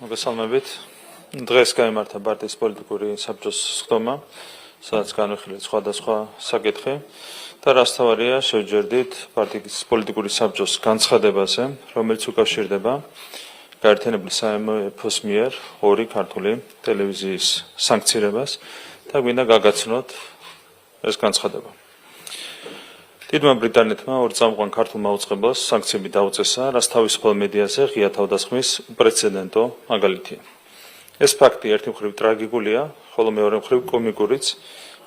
მოგესალმებით. დღეს გაიმართა პარტიის პოლიტიკური საბჭოს სხდომა, სადაც განვიხილეთ სხვადასხვა საკითხი და რასთავარია შევჯერდით პარტიის პოლიტიკური საბჭოს განცხადებაზე, რომელიც უკავშირდება გაერთიანებული საერთოს მიერ ორი ქართული ტელევიზიის სანქცირებას და გვინდა გაგაცნოთ ეს განცხადება. დიდმა ბრიტანეთმა ორ წამყვან ქართულ მაუწყებლოს სანქციები დაუწესა, რაც თავისუფალ მედიაზე ღია თავდასხმის უპრეცედენტო მაგალითია. ეს ფაქტი ერთი მხრივ ტრაგიკულია, ხოლო მეორე მხრივ კომიკურიც,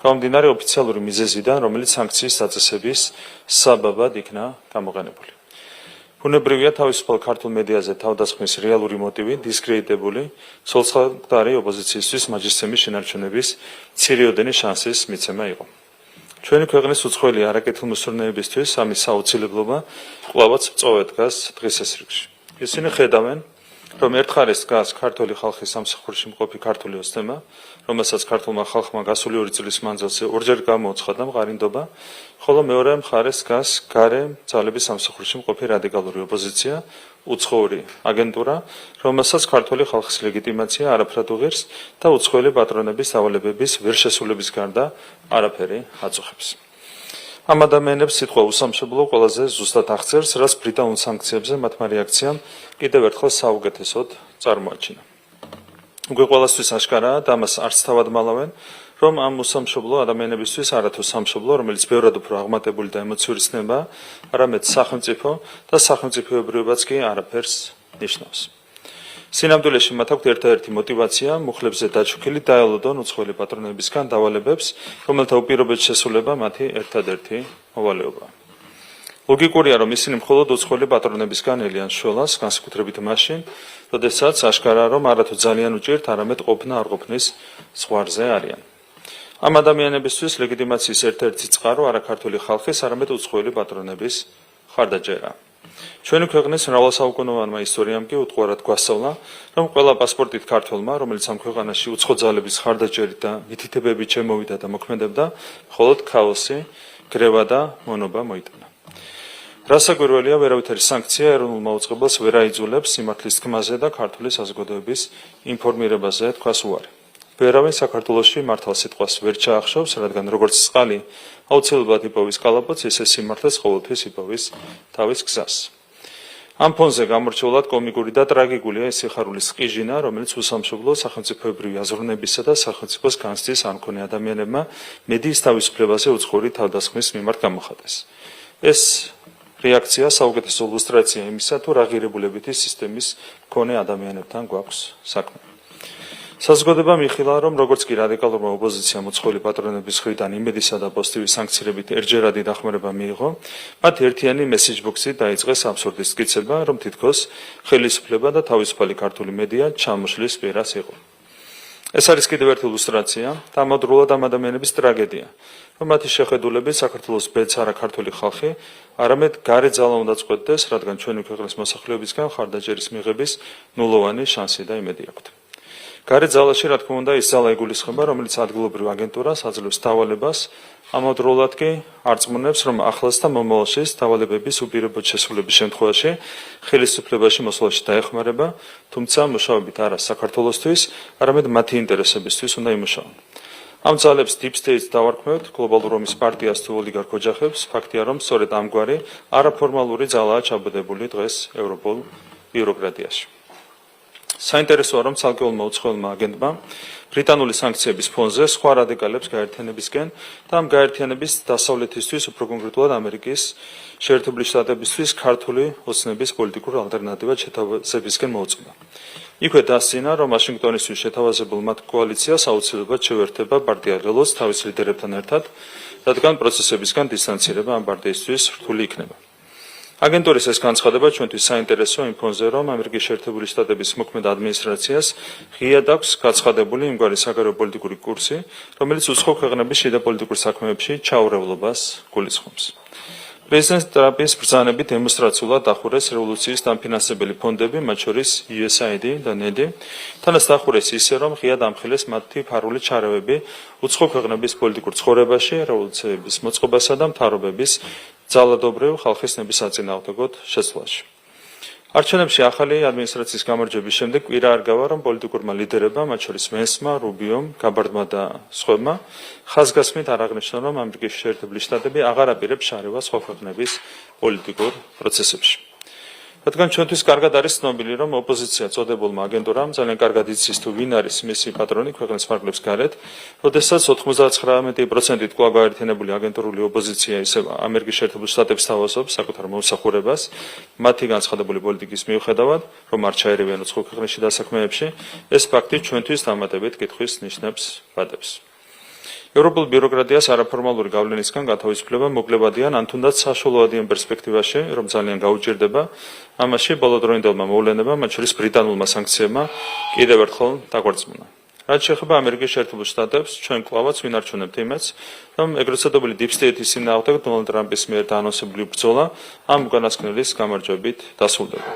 გამომდინარე ოფიციალური მიზეზიდან, რომელიც სანქციის დაწესების საბაბად იქნა გამოყენებული. ბუნებრივია თავისუფალ ქართულ მედიაზე თავდასხმის რეალური მოტივი დისკრედიტებული სოციალისტური ოპოზიციისთვის მაჯისცემის შენარჩუნების ცირიოდენი შანსის მიცემა იყო. ჩვენი ქვეყნის უცხოელი არაკეთილმოსურნეებისთვის ამის საუცილებლობა კვლავაც წოვეთ დგას დღის ესრიგში. ისინი ხედავენ, რომ ერთ მხარეს დგას ქართული ხალხის სამსახურში მყოფი ქართული ოცნება, რომელსაც ქართულმა ხალხმა გასული 2 წლის მანძილზე ორჯერ გამოუცხადა მყარინდობა, ხოლო მეორე მხარეს დგას გარე ძალების სამსახურში მყოფი რადიკალური ოპოზიცია, უცხოური აგენტურა, რომელსაც ქართული ხალხის ლეგიტიმაცია არაფრად უღირს და უცხოელი პატრონების დავალებების ვერ შესრულების გარდა არაფერი აწუხებს. ამ ადამიანებს სიტყვა უსამშობლო ყველაზე ზუსტად აღწერს, რაც ბრიტანულ სანქციებზე მათმა რეაქციამ კიდევ ერთხელ საუკეთესოდ წარმოაჩინა. უკვე ყველასთვის აშკარაა და ამას არც თავად მალავენ, რომ ამ უსამშობლო ადამიანებისთვის არათუ სამშობლო, რომელიც ბევრად უფრო აღმატებული და ემოციური ცნება, არამედ სახელმწიფო და სახელმწიფოებრიობაც კი არაფერს ნიშნავს. სინამდვილეში მათ აქვთ ერთადერთი მოტივაცია მუხლებზე დაჩუქილი დაელოდონ უცხოელი პატრონებისგან დავალებებს, რომელთა უპირობოდ შესრულება მათი ერთადერთი მოვალეობაა. ლოგიკურია, რომ ისინი მხოლოდ უცხოელი პატრონებისგან ელიან შველას, განსაკუთრებით მაშინ, როდესაც აშკარაა, რომ არათუ ძალიან უჭირთ, არამედ ყოფნა არ ყოფნის ზღვარზე არიან. ამ ადამიანებისთვის ლეგიტიმაციის ერთ-ერთი წყარო არა ქართული ხალხის, არამედ უცხოელი პატრონების ხარდაჭერა. ჩვენი ქვეყნის მრავალსაუკუნოვანმა ისტორიამ კი უტყუარად გვასწავლა, რომ ყველა პასპორტით ქართველმა, რომელიც ამ ქვეყანაში უცხო ძალების ხარდაჭერით და მითითებებით შემოვიდა და მოქმედებდა, მხოლოდ ქაოსი, გრევა და მონობა მოიტანა. რასაკვირველია, ვერავითარი სანქცია ეროვნულ მაუწყებლობას ვერ აიძულებს სიმართლის თქმაზე და ქართული საზოგადოების ინფორმირებაზე თქვას უარი. ვერავინ საქართველოში მართალ სიტყვას ვერ ჩაახშობს, რადგან როგორც წყალი აუცილებლად იპოვის კალაპოტს, ისე სიმართლეს ყოველთვის იპოვის თავის გზას. ამ ფონზე გამორჩეულად კომიკური და ტრაგიკულია ეს სიხარულის ყიჟინა, რომელიც უსამშობლო სახელმწიფოებრივი აზროვნებისა და სახელმწიფოს განცდის არ მქონე ადამიანებმა მედიის თავისუფლებაზე უცხოური თავდასხმის მიმართ გამოხატეს. ეს რეაქცია საუკეთესო ილუსტრაცია იმისა, თუ რა ღირებულებითი სისტემის მქონე ადამიანებთან გვაქვს საქმე. საზოგადოება მიხილა, რომ როგორც კი რადიკალურმა ოპოზიციამ უცხოელი პატრონების მხრიდან იმედისა და პოზიტივის სანქციებით ერთჯერადი დახმარება მიიღო, მათ ერთიანი მესეჯბოქსი დაიწყეს აბსურდის მტკიცება, რომ თითქოს ხელისუფლება და თავისუფალი ქართული მედია ჩამოშლის პირას იყო. ეს არის კიდევ ერთი ილუსტრაცია და ამავდროულად ამ ადამიანების ტრაგედია, რომ მათი შეხედულებით საქართველოს ბედს არა ქართული ხალხი, არამედ გარე ძალა უნდა წყვეტდეს, რადგან ჩვენი ქვეყნის მოსახლეობისგან ხარდაჭერის მიღების ნულოვანი შანსი და იმედი აქვთ. გარე ძალაში, რა თქმა უნდა, ის ძალა იგულისხმება, რომელიც ადგილობრივ აგენტურას აძლევს დავალებას, ამავდროულად კი არწმუნებს, რომ ახლაც და მომავალში დავალებების უპირობოდ შესრულების შემთხვევაში ხელისუფლებაში მოსვლაში დაეხმარება, თუმცა მუშაობით არა საქართველოსთვის, არამედ მათი ინტერესებისთვის უნდა იმუშაონ. ამ ძალებს deep state დავარქმევთ, გლობალურ რომის პარტიას თუ ოლიგარქ ოჯახებს, ფაქტია, რომ სწორედ ამგვარი არაფორმალური ძალაა ჩაბედებული დღეს ევროპულ ბიუროკრატიაში. საინტერესოა, რომ ცალკეულმა უცხოელმა აგენტმა ბრიტანული სანქციების ფონზე სხვა რადიკალებს გაერთიანებისკენ და ამ გაერთიანების დასავლეთისთვის, უფრო კონკრეტულად ამერიკის შეერთებული შტატებისთვის ქართული ოცნების პოლიტიკურ ალტერნატივად შეთავაზებისკენ მოუწოდა. იქვე დასცინა, რომ ვაშინგტონისთვის შეთავაზებულ მათ კოალიციას აუცილებლად შეუერთება პარტია ღელოს თავის ლიდერებთან ერთად, რადგან პროცესებისგან დისტანცირება ამ პარტიისთვის რთული იქნება. აგენტურის ეს განცხადება ჩვენთვის საინტერესო იმ ფონზე, რომ ამერიკის შეერთებული შტატების მოქმედ ადმინისტრაციას ღიად აქვს გაცხადებული იმგვარი საგარეო პოლიტიკური კურსი, რომელიც უცხო ქვეყნების შიდა პოლიტიკურ საქმეებში ჩაურევლობას გულისხმობს. პრეზიდენტ ტრამპის ბრძანებით დემონსტრაციულად დახურეს რევოლუციის დამფინანსებელი ფონდები, მათ შორის USAID და NED, თანაც დახურეს ისე, რომ ღიად ამხილეს მათი ფარული ჩარევები უცხო ქვეყნების პოლიტიკურ ცხოვრებაში, რევოლუციების მოწყობასა და მთავრობების ძალადობრივ ხალხის ნების საწინააღმდეგოდ შეცვლაში. არჩევნებში ახალი ადმინისტრაციის გამარჯვების შემდეგ კვირა არ გავა, რომ პოლიტიკურმა ლიდერებმა, მათ შორის ვენსმა, რუბიომ, გაბარდმა და სხვებმა, ხაზგასმით არ აღნიშნა, რომ ამერიკის შეერთებული შტატები აღარ აპირებს შარევას სხვა ქვეყნების პოლიტიკურ პროცესებში. რადგან ჩვენთვის კარგად არის ცნობილი, რომ ოპოზიცია წოდებულმა აგენტურამ ძალიან კარგად იცის თუ ვინ არის მისი პატრონი ქვეყნის ფარგლებს გარეთ, როდესაც 99%-ით კვლავ გაერთიანებული აგენტურული ოპოზიცია ისევ ამერიკის შეერთებულ შტატებს თავაზობს საკუთარ მომსახურებას, მათი განცხადებული პოლიტიკის მიუხედავად, რომ არ ჩაერივიან უცხო ქვეყნებში დასაქმეებში, ეს ფაქტი ჩვენთვის დამატებით კითხვის ნიშნებს ვადებს. ევროპულ ბიუროკრატიას არაფორმალური გავლენისგან გათავისუფლება მოკლებადიან ან თუნდაც საშუალოადიან პერსპექტივაში, რომ ძალიან გაუჭირდება, ამაში ბოლოდროინდელმა მოვლენებამ, მათ შორის ბრიტანულმა სანქციებმა კიდევ ერთხელ დაგვარწმუნა. რაც შეეხება ამერიკის შეერთებულ შტატებს, ჩვენ კვლავაც ვინარჩუნებთ იმედს, რომ ეგრეთ წოდებული deep state-ის წინააღმდეგ დონალდ ტრამპის მიერ დაანონსებული ბრძოლა ამ უკანასკნელის გამარჯვებით დასრულდება.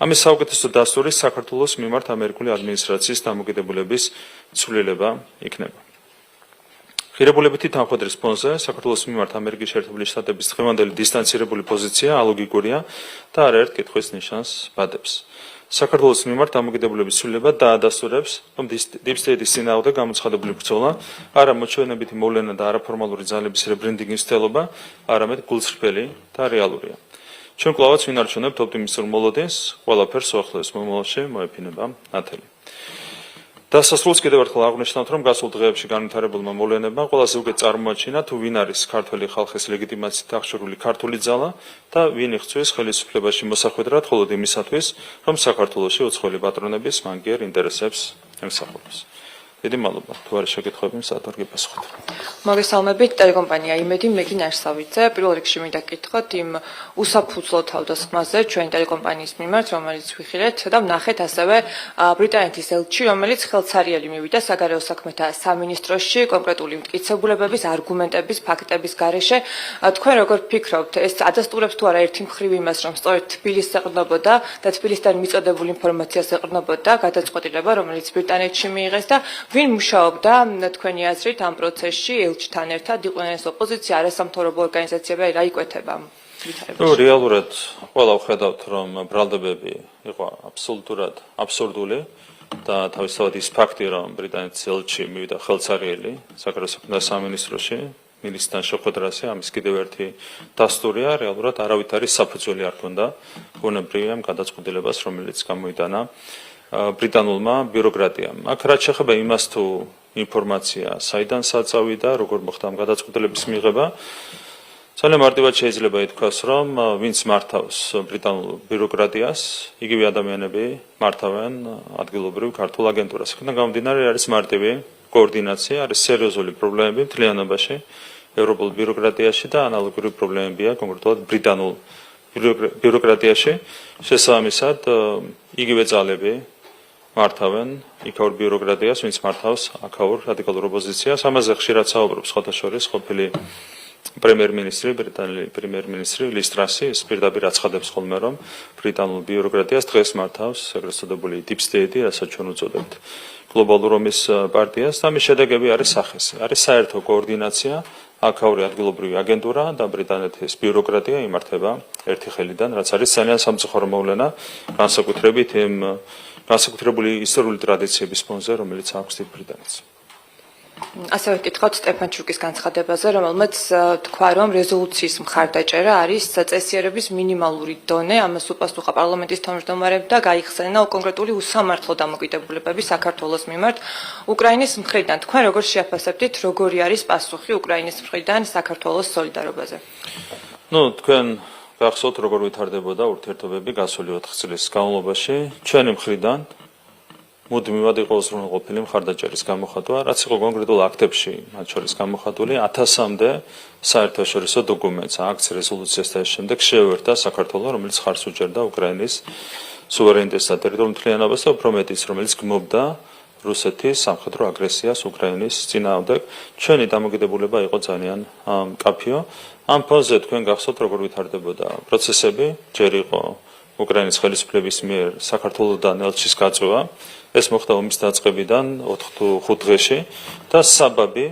ამის საუკეთესო დასტური საქართველოს მიმართ ამერიკული ადმინისტრაციის დამოკიდებულების ცვლილება იქნება. ღირებულებითი თანხმობის ფონზე საქართველოს მიმართ ამერიკის შეერთებული შტატების დღევანდელი დისტანცირებული პოზიცია ალოგიკურია და არაერთ კითხვის ნიშანს ვადებს. საქართველოს მიმართ დამოკიდებულების ცვლილება დაადასტურებს, რომ deep state-ის წინააღმდეგ გამოცხადებული ბრძოლა არა მოჩვენებითი მოვლენა და არაფორმალური ძალების რებრენდინგის მცდელობა, არამედ გულწრფელი და რეალურია. ჩვენ კვლავაც ვინარჩუნებთ ოპტიმისტურ მოლოდინს, ყველაფერს უახლოეს მომავალში მოეფინება ნათელი. დასასრულს კიდევ ერთხელ აღნიშნავთ, რომ გასულ დღეებში განვითარებულმა მოვლენებმა ყველაზე უკეთ წარმოაჩინა თუ ვინ არის ქართველი ხალხის ლეგიტიმაციით აღჭურვილი ქართული ძალა და ვინ იღწვის ხელისუფლებაში მოსახვედრად მხოლოდ იმისათვის, რომ საქართველოში უცხოელი პატრონების მანგიერ ინტერესებს ემსახუროს. დიდი მადლობა. თუ არის შეკითხვები, საათვარ გიპასუხოთ. მოგესალმებით, ტელეკომპანია იმედი, მე კი ნაშსავიძე. პირველ რიგში მინდა გითხრათ იმ უსაფუძვლო თავდასხმაზე ჩვენ ტელეკომპანიის მიმართ, რომელიც ვიხილეთ და ვნახეთ ასევე ბრიტანეთის ელჩი, რომელიც ხელცარიელი მივიდა საგარეო საქმეთა სამინისტროში კონკრეტული მტკიცებულებების, არგუმენტების, ფაქტების გარეშე. თქვენ როგორ ფიქრობთ, ეს ადასტურებს თუ არა ერთი მხრივ იმას, რომ სწორედ თბილისს ეყრდნობოდა და თბილისთან მიწოდებულ ინფორმაციას ეყრდნობოდა გადაწყვეტილება, რომელიც ბრიტანეთში მიიღეს და ვინ მუშაობდა თქვენი აზრით ამ პროცესში ელჩთან ერთად, იყვნენ ეს ოპოზიცია, არასამთავრობო ორგანიზაციები, რა იკვეთება ამ ვითარებაში? რეალურად ყველა ვხედავთ, რომ ბრალდებები იყო აბსოლუტურად აბსურდული და თავისთავად ის ფაქტი, რომ ბრიტანეთის ელჩი მივიდა ხელცარიელი საგარეო საქმეთა სამინისტროში, მინისტრთან შეხვედრაზე, ამის კიდევ ერთი დასტურია, რეალურად არავით არის საფუძველი არ ქონდა ბუნებრივი ამ გადაწყვეტილებას, რომელიც გამოიტანა ბრიტანულმა ბიუროკრატიამ. აქ რაც შეეხება იმას თუ ინფორმაცია საიდან საწავიდა, როგორ მოხდა ამ გადაწყვეტილების მიღება, ძალიან მარტივად შეიძლება ითქვას, რომ ვინც მართავს ბრიტანულ ბიუროკრატიას, იგივე ადამიანები მართავენ ადგილობრივ ქართულ აგენტურას. აქედან გამომდინარე არის მარტივი კოორდინაცია, არის სერიოზული პრობლემები მთლიანობაში ევროპულ ბიუროკრატიაში და ანალოგური პრობლემებია კონკრეტულად ბრიტანულ ბიუროკრატიაში. შესაბამისად, იგივე ძალები მართავენ იქაურ ბიუროკრატიას, ვინც მართავს აქაურ რადიკალურ ოპოზიციას. ამაზე ხშირად საუბრობს სხვათა შორის ყოფილი პრემიერ-მინისტრი, ბრიტანელი პრემიერ-მინისტრი ლის ტრასი, ის პირდაპირ აცხადებს ხოლმე, რომ ბრიტანულ ბიუროკრატიას დღეს მართავს ეგრეთ წოდებული deep state, რასაც ჩვენ უწოდებთ გლობალურ ომის პარტიას და ამის შედეგები არის სახესი. არის საერთო კოორდინაცია, აქაური ადგილობრივი აგენტურა და ბრიტანეთის ბიუროკრატია იმართება ერთი ხელიდან, რაც არის ძალიან სამწუხარო მოვლენა, განსაკუთრებით იმ განსაკუთრებული ისტორიული ტრადიციების ფონზე, რომელიც აქვს დიდ ბრიტანეთს. ასევე ვკითხავთ სტეფანჩუკის განცხადებაზე, რომელმაც თქვა, რომ რეზოლუციის მხარდაჭერა არის წესიერების მინიმალური დონე, ამას უპასუხა პარლამენტის თავმჯდომარემ და გაიხსენა კონკრეტული უსამართლო დამოკიდებულებები საქართველოს მიმართ უკრაინის მხრიდან. თქვენ როგორ შეაფასებთ, როგორი არის პასუხი უკრაინის მხრიდან საქართველოს სოლიდარობაზე? თქვენ გახსოვთ, როგორ ვითარდებოდა ურთიერთობები გასული 4 წლის განმავლობაში, ჩვენი მხრიდან მუდმივად იყო უზრუნველყოფილი მხარდაჭერის გამოხატვა, რაც იყო კონკრეტულ აქტებში, მათ შორის გამოხატული 1000-მდე საერთაშორისო დოკუმენტს, აქტს, რეზოლუციას და შემდეგ შეუერთდა საქართველო, რომელიც ხარს უჭერდა უკრაინის სუვერენიტეტს და ტერიტორიულ მთლიანობას და უფრო მეტიც, რომელიც გმობდა რუსეთის სამხედრო აგრესიას უკრაინის წინააღმდეგ. ჩვენი დამოკიდებულება იყო ძალიან მკაფიო. ამ ფონზე თქვენ გახსოვთ, როგორ ვითარდებოდა პროცესები, ჯერ იყო უკრაინის ხელისუფლების მიერ საქართველოდან ელჩის გაწვევა. ეს მოხდა ომის დაწყებიდან 4-5 დღეში და საბაბი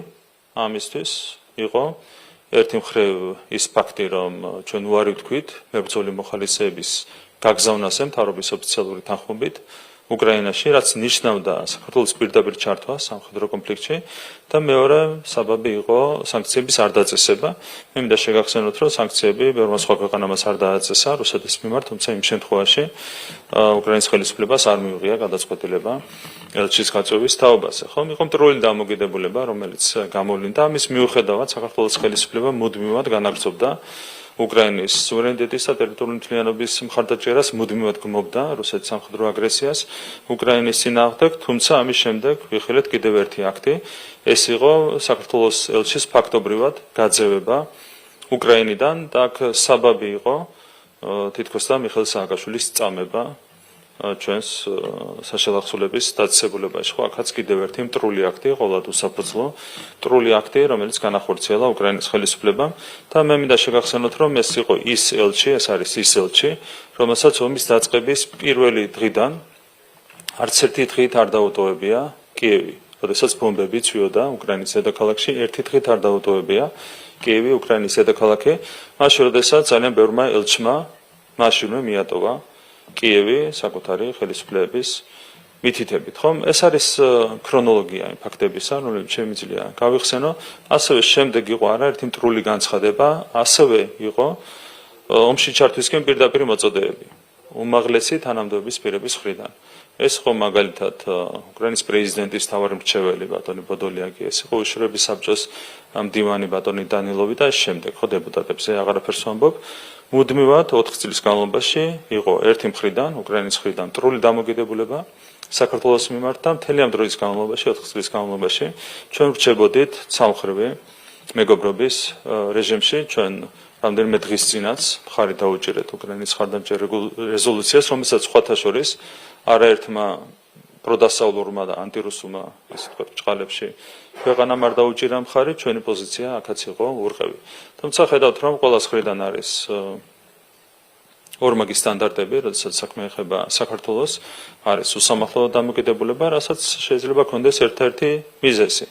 ამისთვის იყო ერთი მხრივ ის ფაქტი, რომ ჩვენ უარი ვთქვით მებრძოლი მოხალისეების გაგზავნასე მთავრობის ოფიციალური თანხმობით უკრაინაში, რაც ნიშნავდა საქართველოს პირდაპირ ჩართვას სამხედრო კონფლიქტში და მეორე საბაბი იყო სანქციების არ დაწესება. მე მინდა შეგახსენოთ, რომ სანქციები ბევრმა სხვა ქვეყანამ არ დააწესა რუსეთის მიმართ, თუმცა იმ შემთხვევაში უკრაინის ხელისუფლებას არ მიუღია გადაწყვეტილება ელჩის გაწვევის თაობაზე. ხომ იყო მტრული დამოკიდებულება, რომელიც გამოვლინდა, ამის მიუხედავად საქართველოს ხელისუფლება მუდმივად განაგრძობდა უკრაინის სუვერენიტეტის და ტერიტორიული მთლიანობის მხარდაჭერას, მუდმივად გმობდა რუსეთის სამხედრო აგრესიას უკრაინის წინააღმდეგ, თუმცა ამის შემდეგ ვიხილეთ კიდევ ერთი აქტი, ეს იყო საქართველოს ელჩის ფაქტობრივად გაძევება უკრაინიდან და აქ საბაბი იყო თითქოს და მიხეილ სააკაშვილის წამება ჩვენს საშალახსულების დაწესებულებაში. ხო, აქაც კიდევ ერთი მტრული აქტი, ყოველად უსაფუძვლო მტრული აქტი, რომელიც განახორციელა უკრაინის ხელისუფლებამ და მე მინდა შეგახსენოთ, რომ ეს იყო ის ელჩი, ეს არის ის ელჩი, რომელსაც ომის დაწყების პირველი დღიდან არც ერთი დღით არ დაუტოვებია კიევი. როდესაც ბომბები წვიოდა უკრაინის დედაქალაქში, ერთი დღით არ დაუტოვებია კიევი, უკრაინის დედაქალაქი, მაშინ როდესაც ძალიან ბევრმა ელჩმა მაშინვე მიატოვა კიევი საკუთარი ხელისუფლების მითითებით, ხომ? ეს არის ქრონოლოგია იმ ფაქტებისა, რომელიც შემიძლია გავიხსენო. ასევე შემდეგ იყო არაერთი მტრული განცხადება, ასევე იყო ომში ჩართვისკენ პირდაპირ მოწოდებები უმაღლესი თანამდებობის პირების მხრიდან. ეს იყო მაგალითად უკრაინის პრეზიდენტის მთავარი მრჩეველი ბატონი ბოდოლიაკი, ეს იყო უშიშროების საბჭოს მდივანი ბატონი დანილოვი და შემდეგ ხო დეპუტატებზე აღარაფერს ვამბობ. მუდმივად 4 წლის განმავლობაში იყო ერთი მხრიდან, უკრაინის მხრიდან მტრული დამოკიდებულება საქართველოს მიმართ და მთელი ამ დროის განმავლობაში, 4 წლის განმავლობაში ჩვენ ვრჩებოდით ცალმხრივი მეგობრობის რეჟიმში, ჩვენ რამდენიმე დღის წინაც მხარი დაუჭირეთ უკრაინის მხარდამჭერ რეზოლუციას, რომელსაც სხვათა შორის არაერთმა პროდასავლურმა და ანტირუსულმა, ასე ვთქვათ, ჭყალებში ქვეყანამ არ დაუჭირა მხარი, ჩვენი პოზიცია აქაც იყო ურყევი. თუმცა ხედავთ, რომ ყველა მხრიდან არის ორმაგი სტანდარტები, როდესაც საქმე ეხება საქართველოს, არის უსამართლო დამოკიდებულება, რასაც შეიძლება ქონდეს ერთ-ერთი მიზეზი.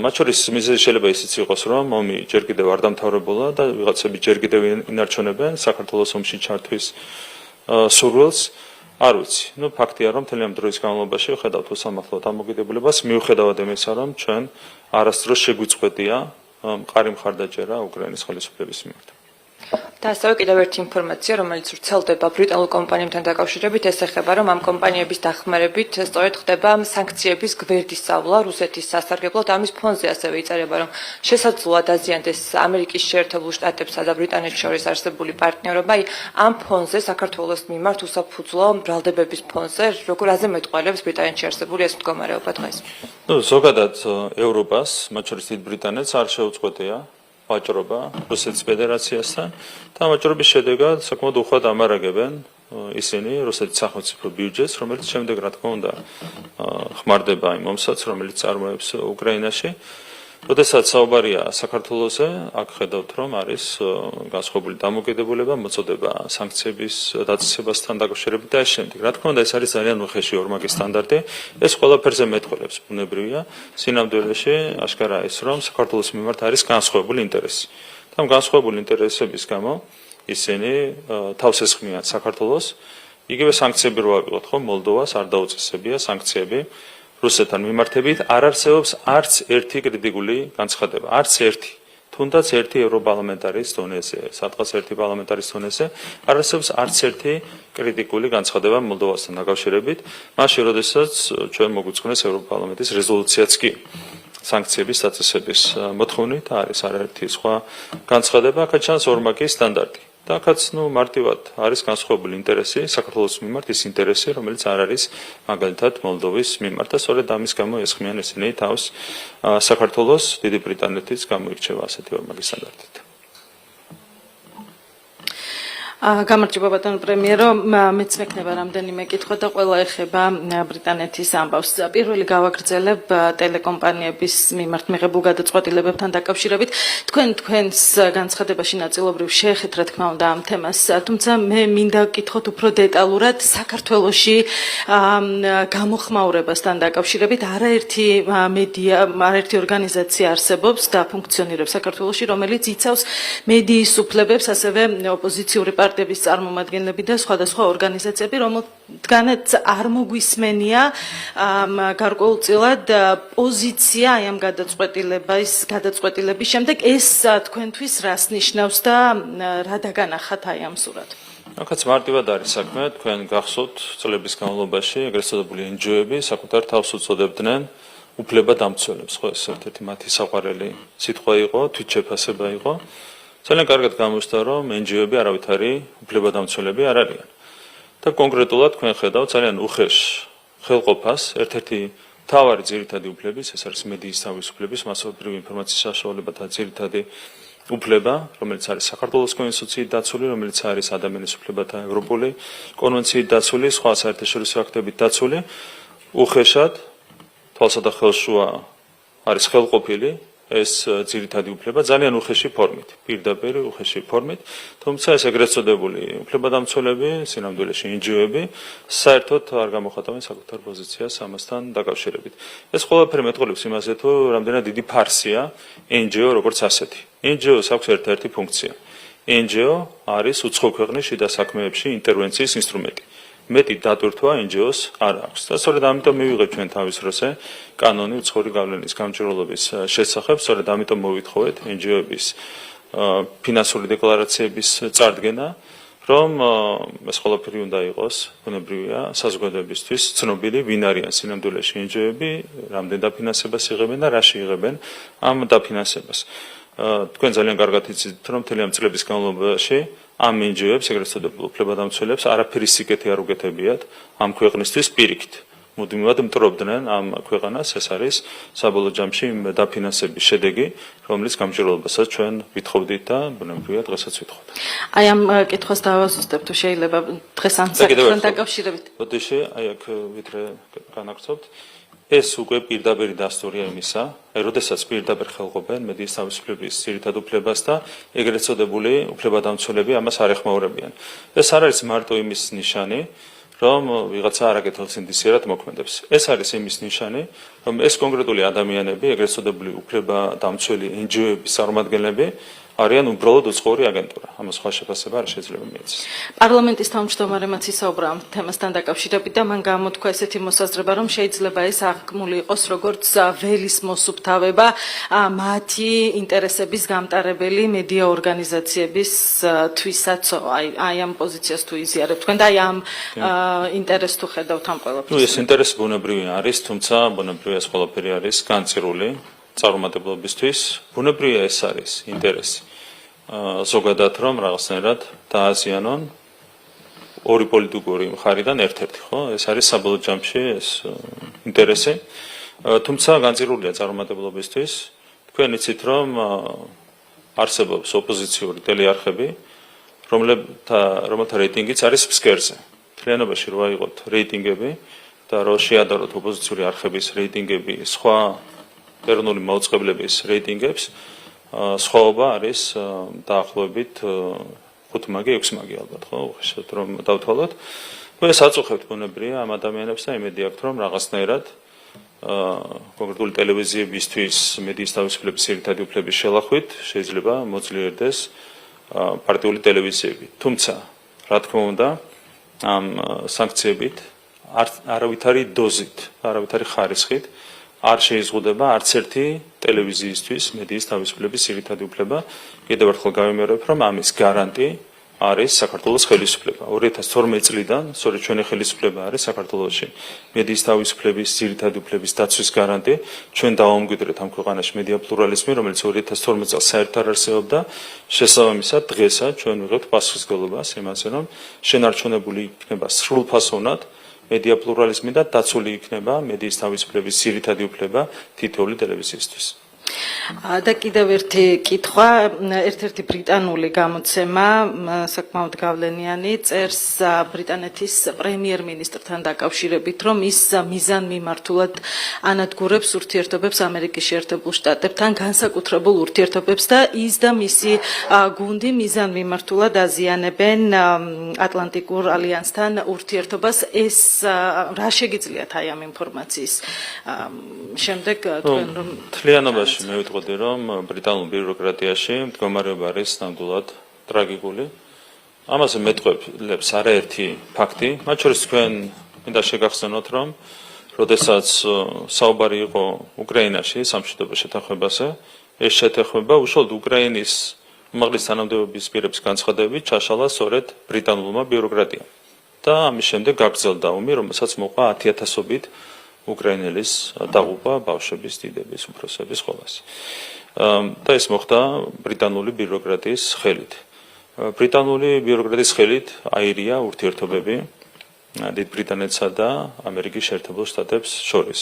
მათ შორის მიზეზი შეიძლება ისიც იყოს, რომ ომი ჯერ კიდევ არ დამთავრებულა და ვიღაცები ჯერ კიდევ ინარჩუნებენ საქართველოს ომში ჩართვის სურვილს. არ ვიცი. ფაქტია, რომ მთელი ამ დროის განმავლობაში ვხედავთ უსამართლო დამოკიდებულებას, მიუხედავად იმისა, რომ ჩვენ არასდროს შეგვიწყვეტია მყარი მხარდაჭერა უკრაინის ხელისუფლების მიმართ. და ასევე კიდევ ერთი ინფორმაცია, რომელიც ვრცელდება ბრიტანულ კომპანიებთან დაკავშირებით, ეს ეხება, რომ ამ კომპანიების დახმარებით სწორედ ხდება სანქციების გვერდის სწავლა რუსეთის სასარგებლოდ. ამის ფონზე ასევე იწერება, რომ შესაძლოა დაზიანდეს ამერიკის შეერთებულ შტატებსა და ბრიტანეთს შორის არსებული პარტნიორობა. ამ ფონზე საქართველოს მიმართ უსაფუძვლო ბრალდებების ფონზე, როგორ აზემეთყველებს ბრიტანეთში არსებული ეს მდგომარეობა დღეს? ზოგადად ევროპას, მათ შორის დიდ ბრიტანეთს არ შეუწყვეტია ვაჭრობა რუსეთის ფედერაციასთან და ვაჭრობის შედეგად საკმაოდ უხვად ამარაგებენ ისინი რუსეთის სახელმწიფო ბიუჯეტს, რომელიც შემდეგ რა თქმა უნდა ხმარდება იმ ომსაც, რომელიც წარმოებს უკრაინაში. როდესაც საუბარია საქართველოზე, აქ ხედავთ, რომ არის განსხვავებული დამოკიდებულება, მოწოდება სანქციების დაწესებასთან დაკავშირებით და შემდეგ. რა თქმა უნდა, ეს არის ძალიან უხეში ორმაგი სტანდარტი. ეს ყველაფერზე მეტყველებს, ბუნებრივია. სინამდვილეში აშკარაა ის, რომ საქართველოს მიმართ არის განსხვავებული ინტერესი. და ამ განსხვავებული ინტერესების გამო ისინი თავს ესხმიან საქართველოს. იგივე სანქციები რო ავიღოთ, ხო, მოლდოვას არ დაუწესებია სანქციები. რუსეთთან მიმართებით არ არსებობს არც ერთი კრიტიკული განცხადება, არც ერთი. თუნდაც ერთი ევროპარლამენტარის დონეზე, სადღაც ერთი პარლამენტარის დონეზე არ არსებობს არც ერთი კრიტიკული განცხადება მოლდოვასთან დაკავშირებით, მაშინ როდესაც ჩვენ მოგვიწყნეს ევროპარლამენტის რეზოლუციაც კი სანქციების დაწესების მოთხოვნით არის არაერთი სხვა განცხადება, აქაც ჩანს ორმაგი სტანდარტი. და აქაც მარტივად არის განსხვავებული ინტერესი საქართველოს მიმართ, ის ინტერესი, რომელიც არ არის მაგალითად მოლდოვის მიმართ და სწორედ ამის გამო ესხმიან ისინი თავს საქართველოს, დიდი ბრიტანეთის გამოირჩევა ასეთი ორმაგი სტანდარტით. გამარჯობა ბატონო პრემიერო, მეც მექნება რამდენიმე კითხვა და ყველა ეხება ბრიტანეთის ამბავს. პირველი გავაგრძელებ ტელეკომპანიების მიმართ მიღებულ გადაწყვეტილებებთან დაკავშირებით. თქვენს განცხადებაში ნაწილობრივ შეეხეთ რა თქმა უნდა ამ თემას, თუმცა მე მინდა ვკითხოთ უფრო დეტალურად საქართველოში გამოხმაურებასთან დაკავშირებით. არაერთი მედია, არაერთი ორგანიზაცია არსებობს და ფუნქციონირებს საქართველოში, რომელიც იცავს მედიის უფლებებს, ასევე ოპოზიციური პარტიების წარმომადგენლები და სხვადასხვა ორგანიზაციები, რომელთგანაც არ მოგვისმენია გარკვეულწილად პოზიცია აი ამ გადაწყვეტილების შემდეგ ეს თქვენთვის რას ნიშნავს და რა დაგანახათ აი ამ სურათს? აქაც მარტივად არის საქმე, თქვენ გახსოვთ წლების განმავლობაში ეგრეთ წოდებული NGO-ები საკუთარ თავს უწოდებდნენ უფლებადამცველებს, ხო, ეს ერთ-ერთი მათი საყვარელი სიტყვა იყო, თვითშეფასება იყო. ძალიან კარგად გამოჩნდა, რომ NGO-ები არავითარი უფლებადამცველები არ არიან. და კონკრეტულად თქვენ ხედავთ ძალიან უხეშ ხელყოფას, ერთ-ერთი მთავარი ძირითადი უფლების, ეს არის მედიის თავისუფლების, მასობრივი ინფორმაციის საშუალებათა ძირითადი უფლება, რომელიც არის საქართველოს კონსტიტუციით დაცული, რომელიც არის ადამიანის უფლებათა ევროპული კონვენციით დაცული, სხვა საერთაშორისო აქტებით დაცული, უხეშად თვალსა და ხელშუა არის ხელყოფილი ეს ძირითადი უფლება ძალიან უხეში ფორმით, პირდაპირ უხეში ფორმით, თუმცა ეს ეგრეთ წოდებული უფლებადამცველები, სინამდვილეში NGO-ები საერთოდ არ გამოხატავენ საკუთარ პოზიციას ამასთან დაკავშირებით. ეს ყველაფერი მეტყოლებს იმაზე, თუ რამდენად დიდი ფარსია NGO როგორც ასეთი. NGO-ს აქვს ერთ-ერთი ფუნქცია. NGO არის უცხო ქვეყნის შიდა საქმეებში ინტერვენციის ინსტრუმენტი. მეტი დატვირთვა NGO-ს არ აქვს. და სწორედ ამიტომ მივიღეთ ჩვენ თავის როზე კანონი უცხოური გავლენის გამჭვირვალობის შესახებ, სწორედ ამიტომ მოვითხოვეთ NGO-ების ფინანსური დეკლარაციების წარდგენა, რომ ეს ყველაფერი უნდა იყოს, ბუნებრივია, საზოგადოებისთვის ცნობილი, ვინ არიან სინამდვილეში NGO-ები, რამდენ დაფინანსებას იღებენ და რაში იღებენ ამ დაფინანსებას. თქვენ ძალიან კარგად იცით, რომ მთელი ამ წლების განმავლობაში ამ NGO-ებს, ეგრეთ წოდებულ უფლებადამცველებს არაფერი სიკეთე არ უკეთებიათ ამ ქვეყნისთვის პირიქით. მუდმივად მტრობდნენ ამ ქვეყანას, ეს არის საბოლოო ჯამში დაფინანსების შედეგი, რომლის გამჭვირვალობასაც ჩვენ ვითხოვდით და ბუნებრივია დღესაც ვითხოვთ. აი ამ კითხვას დავასუსტებ თუ შეიძლება დღეს ამ საკითხთან დაკავშირებით. ბოდიში, აი აქ ვიდრე განაგრძობთ. ეს უკვე პირდაპირ დასტურია იმისა, როდესაც პირდაპირ ხელყოფენ მედიის თავისუფლების ძირითად უფლებას და ეგრეთ წოდებული უფლებადამცველები ამას არ ეხმაურებიან. ეს არ არის მარტო იმის ნიშანი, რომ ვიღაცა არაკეთილს ინდისიერად მოქმედებს. ეს არის იმის ნიშანი, რომ ეს კონკრეტული ადამიანები, ეგრეთ წოდებული უფლებადამცველი NGO-ების წარმომადგენლები არიან უბრალოდ უცხოური აგენტურა. ამას სხვა შეფასება არ შეიძლება მიეცეს. პარლამენტის თავმჯდომარემაც ისაუბრა ამ თემასთან დაკავშირებით და მან გამოთქვა ესეთი მოსაზრება, რომ შეიძლება ეს აღქმული იყოს როგორც ველის მოსუფთავება მათი ინტერესების გამტარებელი მედია ორგანიზაციებისთვისაც, აი ამ პოზიციას თუ იზიარებთ თქვენ და აი ამ ინტერესს თუ ხედავთ ამ ყველაფერს. ეს ინტერესი ბუნებრივი არის, თუმცა ბუნებრივია ეს ყველაფერი არის განწირული წარმომადგენლობისთვის. ბუნებრივია ეს არის ინტერესი. ზოგადად რომ რაღაცნაირად დააზიანონ ორი პოლიტიკური მხარიდან ერთ-ერთი, ხო? ეს არის საბოლოო ჯამში ეს ინტერესი. თუმცა განწირულია წარმომადგენლობისთვის. თქვენ იცით რომ არსებობს ოპოზიციური ტელეარხები, რომელთა რეიტინგიც არის ფსკერზე. მთლიანობაში რო აიღოთ რეიტინგები და რო შეადაროთ ოპოზიციური არხების რეიტინგები სხვა ეროვნული მაუწყებლების რეიტინგებს, სხვაობა არის დაახლოებით 5 მაგი 6 მაგი ალბათ, ხო, უხეშად რომ დავთვალოთ. ეს აწუხებთ ბუნებრივია ამ ადამიანებს და იმედი აქვთ, რომ რაღაცნაირად კონკრეტული ტელევიზიებისთვის მედიის თავისუფლების ძირითადი უფლების შელახვით შეიძლება მოძლიერდეს პარტიული ტელევიზიები. თუმცა, რა თქმა უნდა, ამ სანქციებით არავითარი დოზით, არავითარი ხარისხით არ შეიზღუდება არც ერთი ტელევიზიისთვის მედიის თავისუფლების ძირითადი უფლება. კიდევ ერთხელ გავიმეორებ, რომ ამის გარანტი არის საქართველოს ხელისუფლება. 2012 წლიდან სწორედ ჩვენი ხელისუფლება არის საქართველოში მედიის თავისუფლების ძირითადი უფლების დაცვის გარანტი. ჩვენ დავამკვიდრეთ ამ ქვეყანაში მედია პლურალიზმი, რომელიც 2012 წელს საერთოდ არ არსებობდა. შესაბამისად, დღესაც ჩვენ ვიღებთ პასუხისმგებლობას იმაზე, რომ შენარჩუნებული იქნება სრულფასოვნად მედია პლურალიზმი და დაცული იქნება მედიის თავისუფლების ძირითადი უფლება თითოეული ტელევიზიისთვის. და კიდევ ერთი კითხვა, ერთ-ერთი ბრიტანული გამოცემა, საკმაოდ გავლენიანი, წერს ბრიტანეთის პრემიერ-მინისტრთან დაკავშირებით, რომ ის მიზანმიმართულად ანადგურებს ურთიერთობებს ამერიკის შეერთებულ შტატებთან, განსაკუთრებულ ურთიერთობებს და ის და მისი გუნდი მიზანმიმართულად აზიანებენ ატლანტიკურ ალიანსთან ურთიერთობას. ეს რა შეგიძლიათ აი ამ ინფორმაციის შემდეგ თქვენ რომ თლიანობაში მე ვიტყოდი, რომ ბრიტანულ ბიუროკრატიაში მდგომარეობა არის ნამდვილად ტრაგიკული. ამაზე მეტყვებს არაერთი ფაქტი, მათ შორის თქვენ მინდა შეგახსენოთ, რომ როდესაც საუბარი იყო უკრაინაში სამშვიდობო შეთანხმებაზე, ეს შეთანხმება უშუალოდ უკრაინის უმაღლესი თანამდებობის პირების განცხადებით ჩაშალა სწორედ ბრიტანულმა ბიუროკრატიამ. და ამის შემდეგ გაგრძელდა ომი, რომელსაც მოყვა 10,000-ობით უკრაინელის დაღუპვა, ბავშვების, დიდების, უფროსების ყველას. და ეს მოხდა ბრიტანული ბიუროკრატიის ხელით. ბრიტანული ბიუროკრატიის ხელით აირია ურთიერთობები დიდ ბრიტანეთსა და ამერიკის შეერთებულ შტატებს შორის.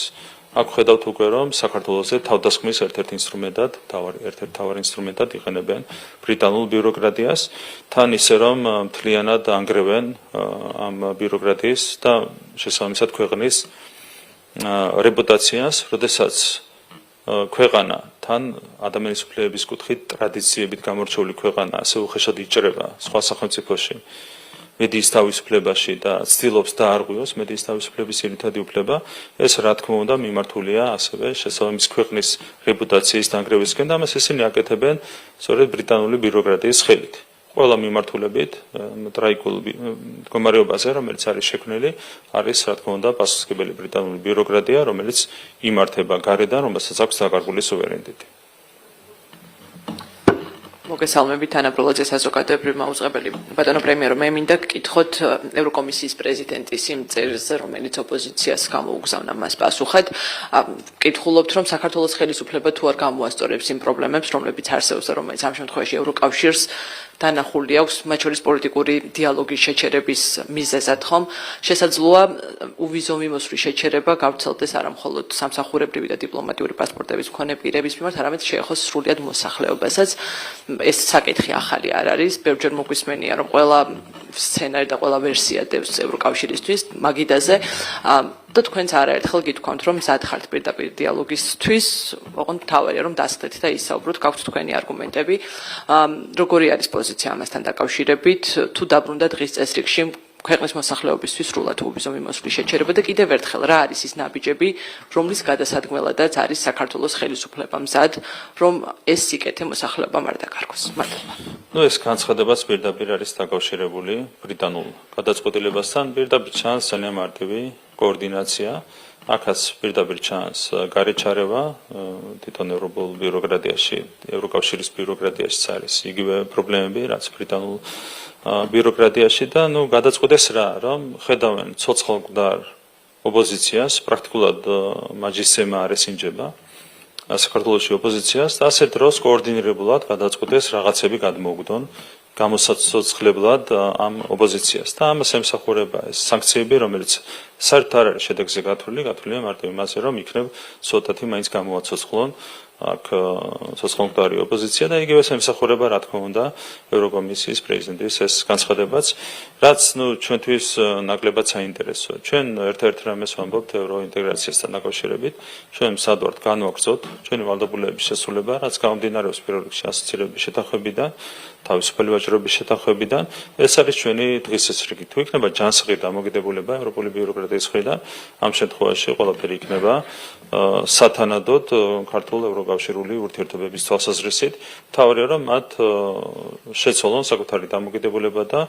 აქ ხედავთ უკვე, რომ საქართველოსზე თავდასხმის ერთ-ერთ მთავარ ინსტრუმენტად იყენებენ ბრიტანულ ბიუროკრატიას, თან ისე რომ მთლიანად ანგრევენ ამ ბიუროკრატიის და შესაბამისად ქვეყნის რეპუტაციას, როდესაც ქვეყანა თან ადამიანის უფლებების კუთხით ტრადიციებით გამორჩეული ქვეყანა ასე უხეშად იჭრება სხვა სახელმწიფოში მედიის თავისუფლებაში და ცდილობს დაარღვიოს მედიის თავისუფლების ძირითადი უფლება, ეს რა თქმა უნდა მიმართულია ასევე შესაბამის ქვეყნის რეპუტაციის დანგრევისკენ და ამას ისინი აკეთებენ სწორედ ბრიტანული ბიუროკრატიის ხელით. ყველა მიმართულებით ტრაიკულ მდგომარეობაზე, რომელიც არის შექმნილი, არის რა თქმა უნდა პასუხისმგებელი ბრიტანული ბიუროკრატია, რომელიც იმართება გარედან, რომელსაც აქვს დაკარგული სუვერენიტეტი. მოგესალმებით თანაბროლაძე საზოგადოებრივ მაუწყებელი ბატონო პრემიერო მე მინდა გკითხოთ ევროკომისიის პრეზიდენტის იმ წერილზე რომელიც ოპოზიციას გამოუგზავნა მას პასუხად გკითხულობთ რომ საქართველოს ხელისუფლება თუ არ გამოასწორებს იმ პრობლემებს რომლებიც არსებობს და რომელიც ამ შემთხვევაში ევროკავშირს დანახული აქვს მათ შორის პოლიტიკური დიალოგის შეჩერების მიზეზად ხომ შესაძლოა უვიზო მიმოსვლის შეჩერება გავრცელდეს არა მხოლოდ სამსახურებრივი და დიპლომატიური პასპორტების მქონე პირების მიმართ არამედ შეეხოს სრულად მოსახლეობასაც ეს საკითხი ახალი არ არის ბევრჯერ მოგვისმენია რომ ყველა სცენარი და ყველა ვერსია დევს ევროკავშირისთვის მაგიდაზე და თქვენც არაერთხელ გითქვამთ რომ მზად ხართ პირდაპირ დიალოგისთვის ოღონდ მთავარია რომ დასხდეთ და ისაუბროთ გაქვთ თქვენი არგუმენტები როგორი არის პოზიცია ამასთან დაკავშირებით თუ დაბრუნდა დღის წესრიგში ქვეყნის მოსახლეობისთვის სრულად უვიზო მიმოსვლის შეჩერება და კიდევ ერთხელ რა არის ის ნაბიჯები რომლის გადასადგმელადაც არის საქართველოს ხელისუფლება მზად რომ ეს სიკეთე მოსახლეობამ არ დაკარგოს მადლობა ეს განცხადებაც პირდაპირ არის დაკავშირებული ბრიტანულ გადაწყვეტილებასთან პირდაპირ ჩანს ძალიან მარტივი კოორდინაცია აქაც პირდაპირ ჩანს გარეჩარევა თვითონ ევროპულ ბიუროკრატიაში ევროკავშირის ბიუროკრატიაშიც არის იგივე პრობლემები რაც ბრიტანულ ბიუროკრატიაში და გადაწყვეტეს რა რომ ხედავენ ცოცხალმკვდარ ოპოზიციას პრაქტიკულად მაჯისცემა არ ესინჯება საქართველოში ოპოზიციას და ასე დროს კოორდინირებულად გადაწყვეტეს რაღაცები გადმოუგდონ გამოსაცოცხლებლად ამ ოპოზიციას და ამას ემსახურება ეს სანქციები რომელიც საერთოდ არ არის შედეგზე გათვლილი მარტო იმაზე რომ იქნებ ცოტათი მაინც გამოაცოცხლონ აქ ცოცხალმკვდარი ოპოზიცია და იგივე ემსახურება რა თქმა უნდა ევროკომისიის პრეზიდენტის ეს განცხადებაც რაც ჩვენთვის ნაკლებად საინტერესოა ჩვენ ერთ-ერთ რამეს ვამბობთ ევროინტეგრაციასთან დაკავშირებით ჩვენ მზად ვართ განვაგრძოთ ჩვენი ვალდებულების შესრულება რაც გამომდინარეობს პირველ რიგში ასოცირების შეთანხმებიდან თავისუფალი ვაჭრობის შეთანხმებიდან ეს არის ჩვენი დღის წესრიგი თუ იქნება ჯანსაღი დამოკიდებულება ევროპული ბიუროკრატიის მხრიდან ამ შემთხვევაში ყველაფერი იქნება სათანადოდ ქართულ ევროკავშირული ურთიერთობების თვალსაზრისით თავარია რომ მათ შეცვალონ საკუთარი დამოკიდებულება და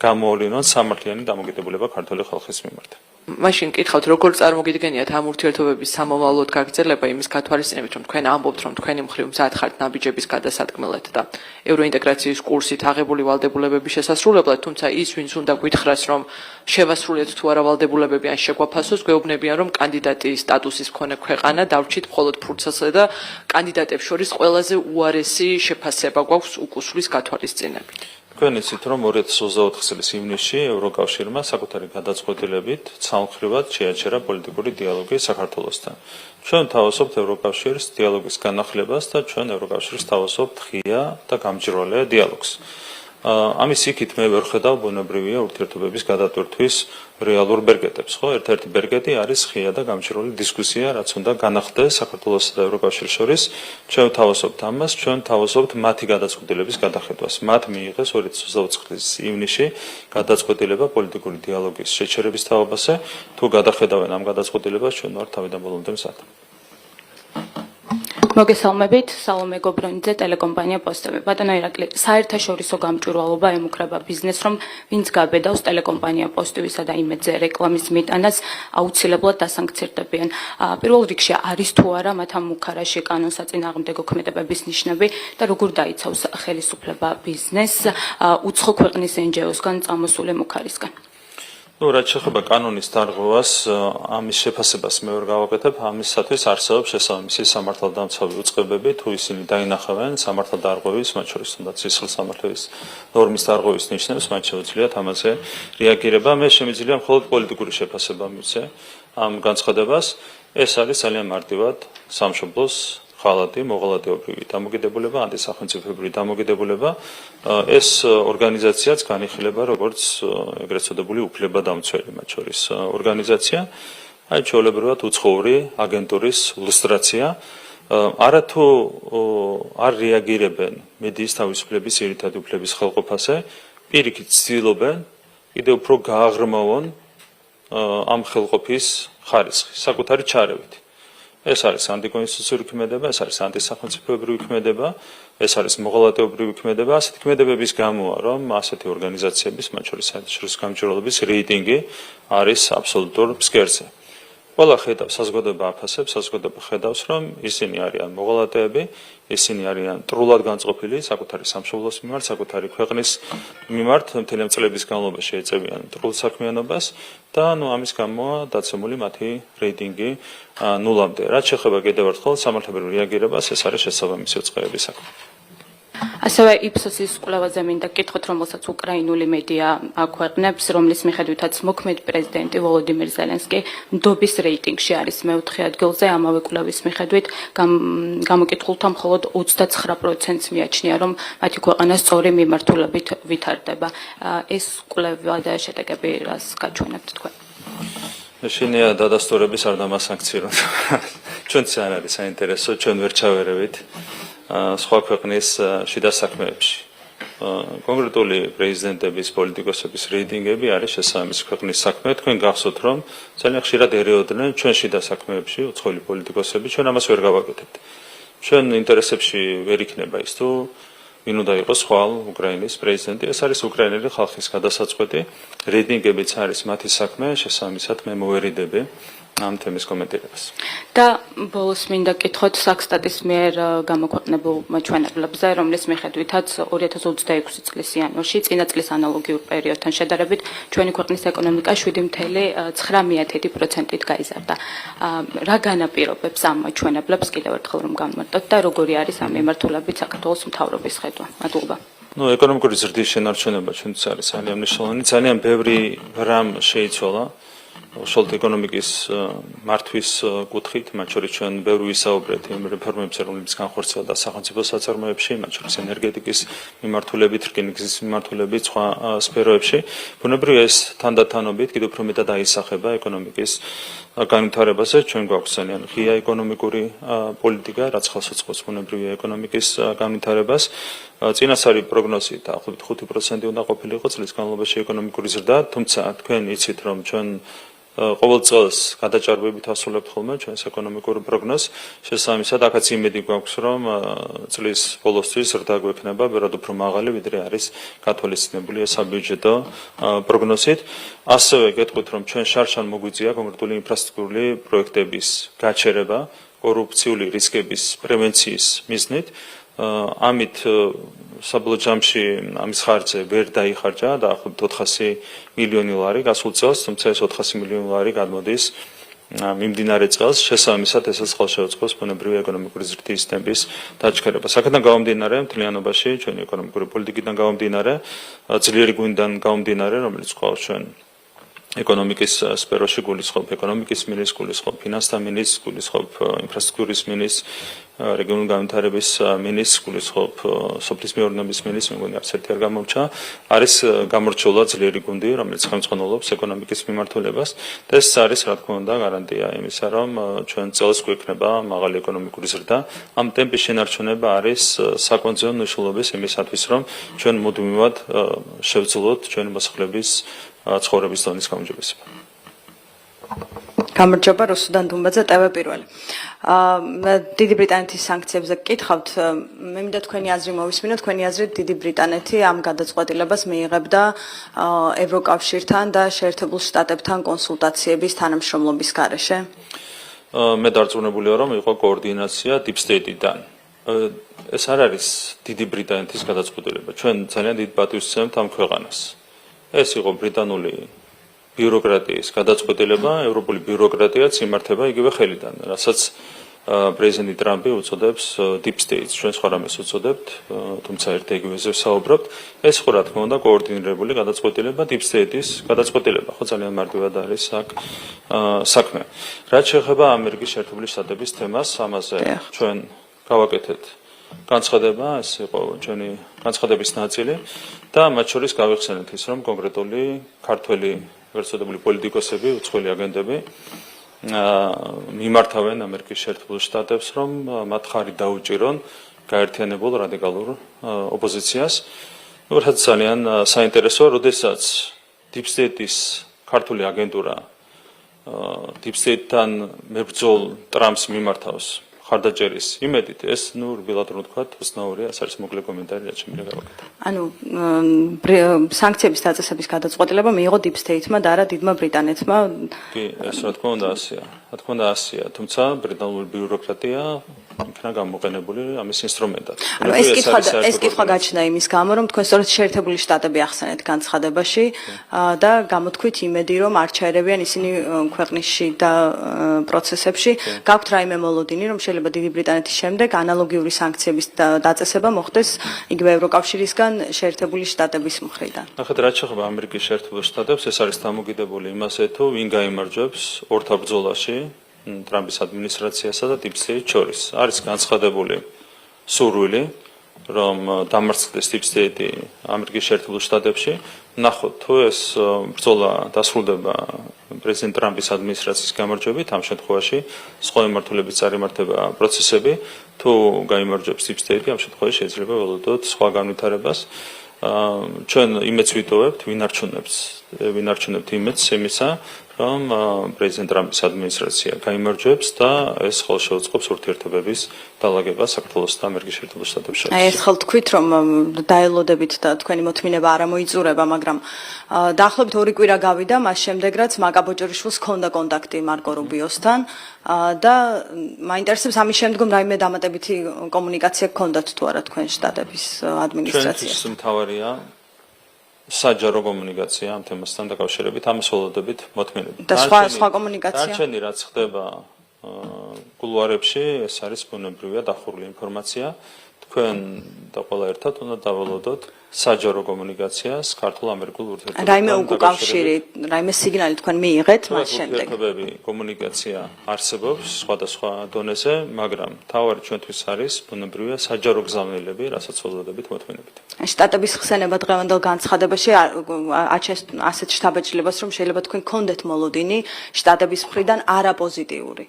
გამოავლინონ სამართლიანი დამოკიდებულება ქართული ხალხის მიმართ მაშინ კითხავთ როგორ წარმოგიდგენიათ ამ ურთიერთობების სამომავლოდ გაგრძელება იმის გათვალისწინებით რომ თქვენ ამბობთ რომ თქვენი მხრივ მზად ხართ ნაბიჯების გადასადგმელად და ევროინტეგრაციის კურსით აღებული ვალდებულებების შესასრულებლად თუმცა ის ვინც უნდა გითხრას რომ შევასრულეთ თუ არა ვალდებულებები ან შეგვაფასოს გვეუბნებიან რომ კანდიდატის სტატუსის მქონე ქვეყანა დავრჩით მხოლოდ ფურცელსა და კანდიდატებს შორის ყველაზე უარესი შეფასება გვაქვს უკუსვლის გათვალისწინებით თქვენ იცით რომ 2024 წლის ივნისში ევროკავშირმა საკუთარი გადაწყვეტილებით ცალმხრივად შეაჩერა პოლიტიკური დიალოგი საქართველოსთან. ჩვენ თავაზობთ ევროკავშირის დიალოგის განახლებას და ჩვენ ევროკავშირის თავაზობთ ღია და გამჭვირვალე დიალოგს. ამის იქით მე ვერ ხედავ ბუნებრივია ურთიერთობების გადატვირთვის რეალურ ბერგეტებს, ხო? ერთ-ერთი ბერგეტი არის ღია და გამჭვირვალე დისკუსია, რაც უნდა განახდეს საქართველოსა და ევროკავშირის შორის. ჩვენ თავაზობთ ამას, ჩვენ თავაზობთ მათი გადაწყვეტილების გადახედვას. მათ მიიღეს 2024 წლის ივნისში გადაწყვეტილება პოლიტიკური დიალოგის შეჩერების თაობაზე. თუ გადახედავენ ამ გადაწყვეტილებას, ჩვენ ვართ თავიდან ბოლომდე მზად. მოგესალმებით, სალომე გობრონიძე, ტელეკომპანია პოსტები. ბატონო ირაკლი, საერთაშორისო გამჭვირვალობა ემუქრება ბიზნესს, რომ ვინც გაბედავს ტელეკომპანია პოსტივისა და იმედზე რეკლამის მიტანას აუცილებლად დასანქცირდებიან. პირველ რიგში არის თუ არა მათ ამ მუქარაში კანონსაწინააღმდეგო ქმედებების ნიშნები და როგორ დაიცავს ხელისუფლება ბიზნესს უცხო ქვეყნის NGO-სგან წამოსული მუქარისგან? რაც შეეხება კანონის დარღვევას, ამის შეფასებას მე ვერ გავაკეთებ, ამისათვის არსებობს შესაბამისი სამართალდამცავი უწყებები, თუ ისინი დაინახავენ სამართალდარღვევის, მათ შორის თუნდაც სისხლსამართლების ნორმის დარღვევის ნიშნებს, მათ შეუძლიათ ამაზე რეაგირება. მე შემიძლია მხოლოდ პოლიტიკური შეფასება მივცე ამ განცხადებას. ეს არის ძალიან მარტივად სამშობლოს ხალადი, მოღალატეობრივი დამოკიდებულება, ანტისახელმწიფოებრივი დამოკიდებულება. ეს ორგანიზაციაც განიხილება როგორც ეგრეთ წოდებული უფლებადამცველი, მათ შორის ორგანიზაცია, აი ჩვეულებრივად უცხოური აგენტურის ილუსტრაცია. არათუ არ რეაგირებენ მედიის თავისუფლების ძირითადი უფლების ხელყოფაზე, პირიქით ცდილობენ კიდევ უფრო გააღრმავონ ამ ხელყოფის ხარისხი, საკუთარი ჩარევით. ეს არის ანტიკონსტიტუციური ქმედება, ეს არის ანტისახელმწიფოებრივი ქმედება, ეს არის მოღალატეობრივი ქმედება. ასეთი ქმედებების გამოა, რომ ასეთი ორგანიზაციების, მათ შორის საერთაშორისო გამჭვირვალობის რეიტინგი არის აბსოლუტურ ფსკერზე. ყველა ხედავს, საზოგადოება აფასებს, საზოგადოება ხედავს, რომ ისინი არიან მოღალატეები, ისინი არიან ტრულად განწყობილი საკუთარი სამშობლოს მიმართ, საკუთარი ქვეყნის მიმართ, მთელი წლების განმავლობაში ეწევიან ტრულ საქმიანობას და ამის გამოა დაცემული მათი რეიტინგი ნულამდე. რაც შეეხება კიდევ ერთხელ სამართლებრივ რეაგირებას, ეს არის შესაბამისი უწყებების საქმე. ასევე იფსოსის კვლევაზე მინდა გკითხოთ, რომელსაც უკრაინული მედია აქვეყნებს, რომლის მიხედვითაც მოქმედი პრეზიდენტი ვოლოდიმირ ზელენსკი ნდობის რეიტინგში არის მეოთხე ადგილზე. ამავე კვლევის მიხედვით გამოკითხულთა მხოლოდ 29%-ს მიაჩნია, რომ მათი ქვეყანა სწორი მიმართულებით ვითარდება. ეს კვლევა და შედეგები რას გაჩვენებთ თქვენ? შინია დადასტურების არ დამასანქციროთ. ჩვენც არ არის საინტერესო, ჩვენ ვერ ჩავერევით სხვა ქვეყნის შიდა საქმეებში. კონკრეტული პრეზიდენტების, პოლიტიკოსების რეიტინგები არის შესაბამისი ქვეყნის საქმე. თქვენ გახსოვთ, რომ ძალიან ხშირად ერეოდნენ ჩვენ შიდა საქმეებში უცხოელი პოლიტიკოსები, ჩვენ ამას ვერ გავაკეთებთ. ჩვენ ინტერესებში ვერ იქნება ის თუ ვინ უნდა იყოს ხვალ უკრაინის პრეზიდენტი. ეს არის უკრაინელი ხალხის გადასაწყვეტი. რეიტინგებიც არის მათი საქმე, შესაბამისად მე მოვერიდები ამ თემის კომენტირებას. და ბოლოს მინდა გკითხოთ საქსტატის მიერ გამოქვეყნებულ ჩვენებლებზე, რომლის მიხედვითაც 2026 წლის იანვარში წინა წლის ანალოგიურ პერიოდთან შედარებით ჩვენი ქვეყნის ეკონომიკა 7.9%-ით გაიზარდა. რა განაპირობებს ამ ჩვენებლებს კიდევ ერთხელ რომ განმარტოთ და როგორი არის ამ მიმართულებით საქართველოს მთავრობის ხედვა? მადლობა. ეკონომიკური ზრდის შენარჩუნება ჩვენთვის არის ძალიან მნიშვნელოვანი. ძალიან ბევრი რამ შეიცვალა უშუალოდ ეკონომიკის მართვის კუთხით, მათ შორის ჩვენ ბევრი ვისაუბრეთ იმ რეფორმებზე, რომლებიც განხორციელდა სახელმწიფო საწარმოებში, მათ შორის ენერგეტიკის მიმართულებით, რკინიგზის მიმართულებით, სხვა სფეროებში. ბუნებრივია ეს თანდათანობით კიდევ უფრო მეტად აისახება ეკონომიკის განვითარებაზე. ჩვენ გვაქვს ძალიან ღია ეკონომიკური პოლიტიკა, რაც ხელს უწყობს ბუნებრივია ეკონომიკის განვითარებას. წინასწარი პროგნოზი დაახლოებით 5% უნდა ყოფილიყო წლის განმავლობაში ეკონომიკური ზრდა, თუმცა თქვენ იცით, რომ ჩვენ ყოველ წელს გადაჭარბებით ასრულებთ ხოლმე ჩვენს ეკონომიკურ პროგნოზს. შესაბამისად, აქაც იმედი გვაქვს, რომ წლის ბოლოსთვის ზრდა გვექნება ბევრად უფრო მაღალი, ვიდრე არის გათვალისწინებული საბიუჯეტო პროგნოზით. ასევე გეტყვით, რომ ჩვენ შარშან მოგვიწია კონკრეტული ინფრასტრუქტურული პროექტების გაჩერება, კორუფციული რისკების პრევენციის მიზნით. ამით საბოლოო ჯამში ამის ხარჯზე ვერ დაიხარჯა დაახლოებით 400 მილიონი ლარი გასულ წელს, თუმცა ეს 400 მილიონი ლარი გადმოდის მიმდინარე წელს. შესაბამისად, ესაც ხელს შეუწყობს ბუნებრივი ეკონომიკური ზრდის ტემპის დაჩქერებას. აქედან გამომდინარე, მთლიანობაში ჩვენი ეკონომიკური პოლიტიკიდან გამომდინარე, ძლიერი გვინდან გამომდინარე, რომელიც ყავს ჩვენ ეკონომიკის სფეროში გულისხმობ ეკონომიკის მინისტრს, გულისხმობ ფინანსთა მინისტრს, გულისხმობ ინფრასტრუქტურის მინისტრს, რეგიონული განვითარების მინისტრს, გულისხმობ სოფლის მეურნეობის მინისტრს, მეგონი არც ერთი არ გამორჩა. არის გამორჩეულა ძლიერი გუნდი, რომელიც ხელმძღვანელობს ეკონომიკის მიმართულებას და ეს არის, რა თქმა უნდა, გარანტია იმისა, რომ ჩვენ წელს გვექნება მაღალი ეკონომიკური ზრდა. ამ ტემპის შენარჩუნება არის საკონცერნო მნიშვნელობის იმისათვის, რომ ჩვენ მუდმივად შევძლოთ ჩვენი მოსახლეობის ცხოვრების დონის გაუმჯობესება. გამარჯობა, რუსუდან დუმბაძე, TV პირველი. დიდი ბრიტანეთის სანქციებზე გკითხავთ, მე მინდა თქვენი აზრი მოვისმინოთ, თქვენი აზრით დიდი ბრიტანეთი ამ გადაწყვეტილებას მიიღებდა ევროკავშირთან და შეერთებულ შტატებთან კონსულტაციების თანამშრომლობის გარეშე? მე დარწმუნებული ვარ, რომ იყო კოორდინაცია Deep State-დან. ეს არ არის დიდი ბრიტანეთის გადაწყვეტილება. ჩვენ ძალიან დიდ პატივს ვსცემთ ამ ქვეყანას. ეს იყო ბრიტანული ბიუროკრატიის გადაწყვეტილება, ევროპული ბიუროკრატიაც იმართება იგივე ხელიდან, რასაც პრეზიდენტი ტრამპი უწოდებს Deep State-ს, ჩვენ სხვა რამეს უწოდებთ, თუმცა ერთ-იგივეზე ვსაუბრობთ. ეს ხო რა თქმა უნდა კოორდინირებული გადაწყვეტილება Deep State-ის გადაწყვეტილება, ხო ძალიან მარტივად არის აქ საქმე. რაც შეეხება ამერიკის შეერთებული შტატების თემას, ამაზე ჩვენ გავაკეთეთ განცხადება, ეს იყო ჩვენი განცხადების ნაწილი და მათ შორის გავიხსენეთ ის, რომ კონკრეტული ქართველი ერთადერთი პოლიტიკოსები, უცხოელი აგენტები მიმართავენ ამერიკის შეერთებულ შტატებს, რომ მათ ხარი დაუჭირონ გაერთიანებულ რადიკალურ ოპოზიციას. რაც ძალიან საინტერესოა, როდესაც Deep State-ის ქართული აგენტურა Deep State-თან მებრძოლ ტრამპს მიმართავს ხარდაჭერის იმედით, ეს რბილად რომ ვთქვათ, უცნაურია, ეს არის მოკლე კომენტარი, რაც შემიძლია გავაკეთო. ანუ სანქციების დაწესების გადაწყვეტილება მიიღო Deep State-მა და არა დიდმა ბრიტანეთმა. კი, ეს რა თქმა უნდა ასეა. რა თქმა უნდა ასეა, თუმცა ბრიტანული ბიუროკრატია იქნა გამოყენებული ამის ინსტრუმენტად. ანუ ეს კითხვა გაჩნდა იმის გამო, რომ თქვენ სწორედ შეერთებული შტატები ახსენეთ განცხადებაში და გამოთქვით იმედი, რომ არ ჩაერევიან ისინი ქვეყნისში და პროცესებში. გაქვთ რაიმე მოლოდინი, რომ შეიძლება დიდი ბრიტანეთის შემდეგ ანალოგიური სანქციების დაწესება მოხდეს იგივე ევროკავშირისგან შეერთებული შტატების მხრიდან. ნახეთ, რაც შეეხება ამერიკის შეერთებულ შტატებს, ეს არის დამოკიდებული იმაზე, თუ ვინ გაიმარჯვებს ორთა ბრძოლაში ტრამპის ადმინისტრაციასა და Deep State-ს შორის. არის განცხადებული სურვილი, რომ დამარცხდეს Deep State-ი ამერიკის შეერთებულ შტატებში. ნახოთ, თუ ეს ბრძოლა დასრულდება პრეზიდენტ ტრამპის ადმინისტრაციის გამარჯვებით, ამ შემთხვევაში სხვა მიმართულებით წარიმართება პროცესები, თუ გაიმარჯვებს Deep State-ი, ამ შემთხვევაში შეიძლება ველოდოთ სხვა განვითარებას. ჩვენ იმედს ვიტოვებთ, ვინ არჩუნებთ იმედს იმისა, რომ პრეზიდენტ ტრამპის ადმინისტრაცია გაიმარჯვებს და ეს ხოლმე შეუწყობს ურთიერთობების დალაგებას საქართველოს და ამერიკის შეერთებულ შტატებს შორის. აი ერთხელ თქვით, რომ დაელოდებით და თქვენი მოთმინება არ მოიწურება, მაგრამ დაახლოებით 2 კვირა გავიდა მას შემდეგ, რაც მაკა ბოჭორიშვილს ჰქონდა კონტაქტი მარკო რუბიოსთან და მაინტერესებს ამის შემდგომ რაიმე დამატებითი კომუნიკაცია გქონდათ თუ არა თქვენ შტატების ადმინისტრაციას. ჩვენთვის მთავარია საჯარო კომუნიკაცია ამ თემასთან დაკავშირებით, ამას ველოდებით მოთმინებით. და სხვა კომუნიკაცია? დარჩენი რაც ხდება კულუარებში, ეს არის ბუნებრივია დახურული ინფორმაცია. თქვენ და ყველა ერთად უნდა დაველოდოთ საჯარო კომუნიკაციას ქართულ-ამერიკულ ურთიერთობებთან. რაიმე უკავშირი, რაიმე სიგნალი თქვენ მიიღეთ მას შემდეგ? ურთიერთობები, კომუნიკაცია არსებობს სხვადასხვა დონეზე, მაგრამ მთავარი ჩვენთვის არის ბუნებრივია საჯარო გზავნილები, რასაც ველოდებით მოთმინებით. შტატების ხსენება დღევანდელ განცხადებაში აჩენს ასეთ შთაბეჭდილებას, რომ შეიძლება თქვენ გქონდეთ მოლოდინი შტატების მხრიდან არაპოზიტიური.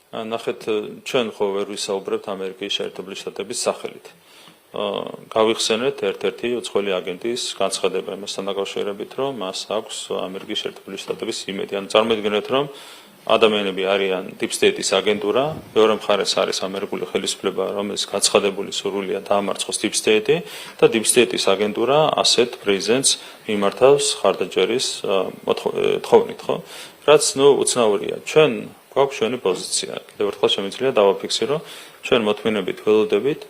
ნახეთ, ჩვენ ხო ვერ ვისაუბრებთ ამერიკის შეერთებული შტატების სახელით. გავიხსენეთ ერთ-ერთი უცხოელი აგენტის განცხადება იმასთან დაკავშირებით, რომ მას აქვს ამერიკის შეერთებული შტატების იმედი. ანუ წარმოიდგინეთ, რომ ადამიანები არიან Deep State-ის აგენტურა, მეორე მხარეს არის ამერიკული ხელისუფლება, რომელიც გაცხადებული სურვილია დაამარცხოს Deep State-ი და Deep State-ის აგენტურა ასეთ პრეზიდენტს მიმართავს ხარდაჭერის თხოვნით, ხო? რაც უცნაურია. ჩვენ გვაქვს ჩვენი პოზიცია. კიდევ ერთხელ შემიძლია დავაფიქსირო, ჩვენ მოთმინებით ველოდებით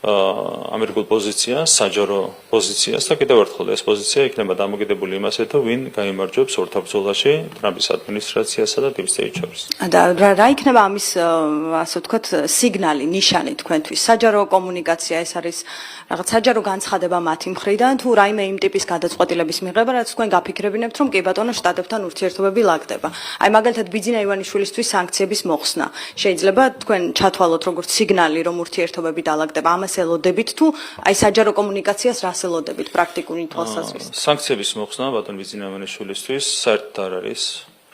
ამერიკულ პოზიციას, საჯარო პოზიციას და კიდევ ერთხელ ეს პოზიცია იქნება დამოკიდებული იმაზე, თუ ვინ გაიმარჯვებს ორთა ბრძოლაში ტრამპის ადმინისტრაციასა და Deep State-ს შორის. და რა იქნება ამის ასე ვთქვათ სიგნალი, ნიშანი თქვენთვის? საჯარო კომუნიკაცია, ეს არის რაღაც საჯარო განცხადება მათი მხრიდან, თუ რაიმე იმ ტიპის გადაწყვეტილების მიღება, რაც თქვენ გაფიქრებინებთ, რომ კი ბატონო შტატებთან ურთიერთობები ლაგდება. აი მაგალითად ბიძინა ივანიშვილისთვის სანქციების მოხსნა. შეიძლება თქვენ ჩათვალოთ როგორც სიგნალი, რომ ურთიერთობები დალაგდება. ამას ელოდებით თუ აი საჯარო კომუნიკაციას რას ელოდებით პრაქტიკული თვალსაზრისით? სანქციების მოხსნა ბატონ ბიძინა ივანიშვილისთვის საერთოდ არ არის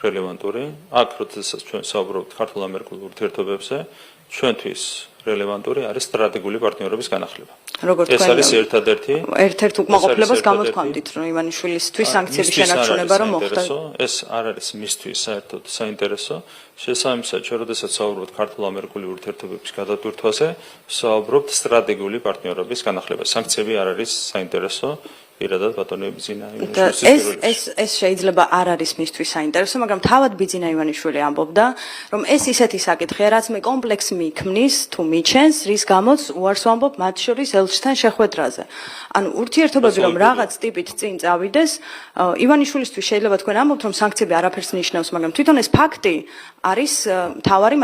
რელევანტური. აქ როდესაც ჩვენ საუბრობთ ქართულ-ამერიკულ ურთიერთობებზე, ჩვენთვის რელევანტური არის სტრატეგიული პარტნიორობის განახლება. როგორც ეს არის ერთადერთი ერთ-ერთ უკმაყოფილებას გამოთქვამდით, რომ ივანიშვილისთვის სანქციების შენარჩუნება რომ მოხდა. ეს არ არის მისთვის საერთოდ საინტერესო. შესაბამისად, ჩვენ როდესაც საუბრობთ ქართულ-ამერიკული ურთიერთობების გადატვირთვაზე, საუბრობთ სტრატეგიული პარტნიორობის განახლებას. სანქციები არ არის საინტერესო. პირადად ბატონო ბიძინა ივანიშვილის ეს შეიძლება არ არის მისთვის საინტერესო, მაგრამ თავად ბიძინა ივანიშვილი ამბობდა, რომ ეს ისეთი საკითხია, რაც მე კომპლექსს მიქმნის თუ მიჩენს, რის გამოც უარს ვამბობ მათ შორის ელჩთან შეხვედრაზე. ანუ ურთიერთობები რომ რაღაც ტიპით წინ წავიდეს, ივანიშვილისთვის შეიძლება თქვენ ამბობთ, რომ სანქციები არაფერს ნიშნავს, მაგრამ თვითონ ეს ფაქტი არის მთავარი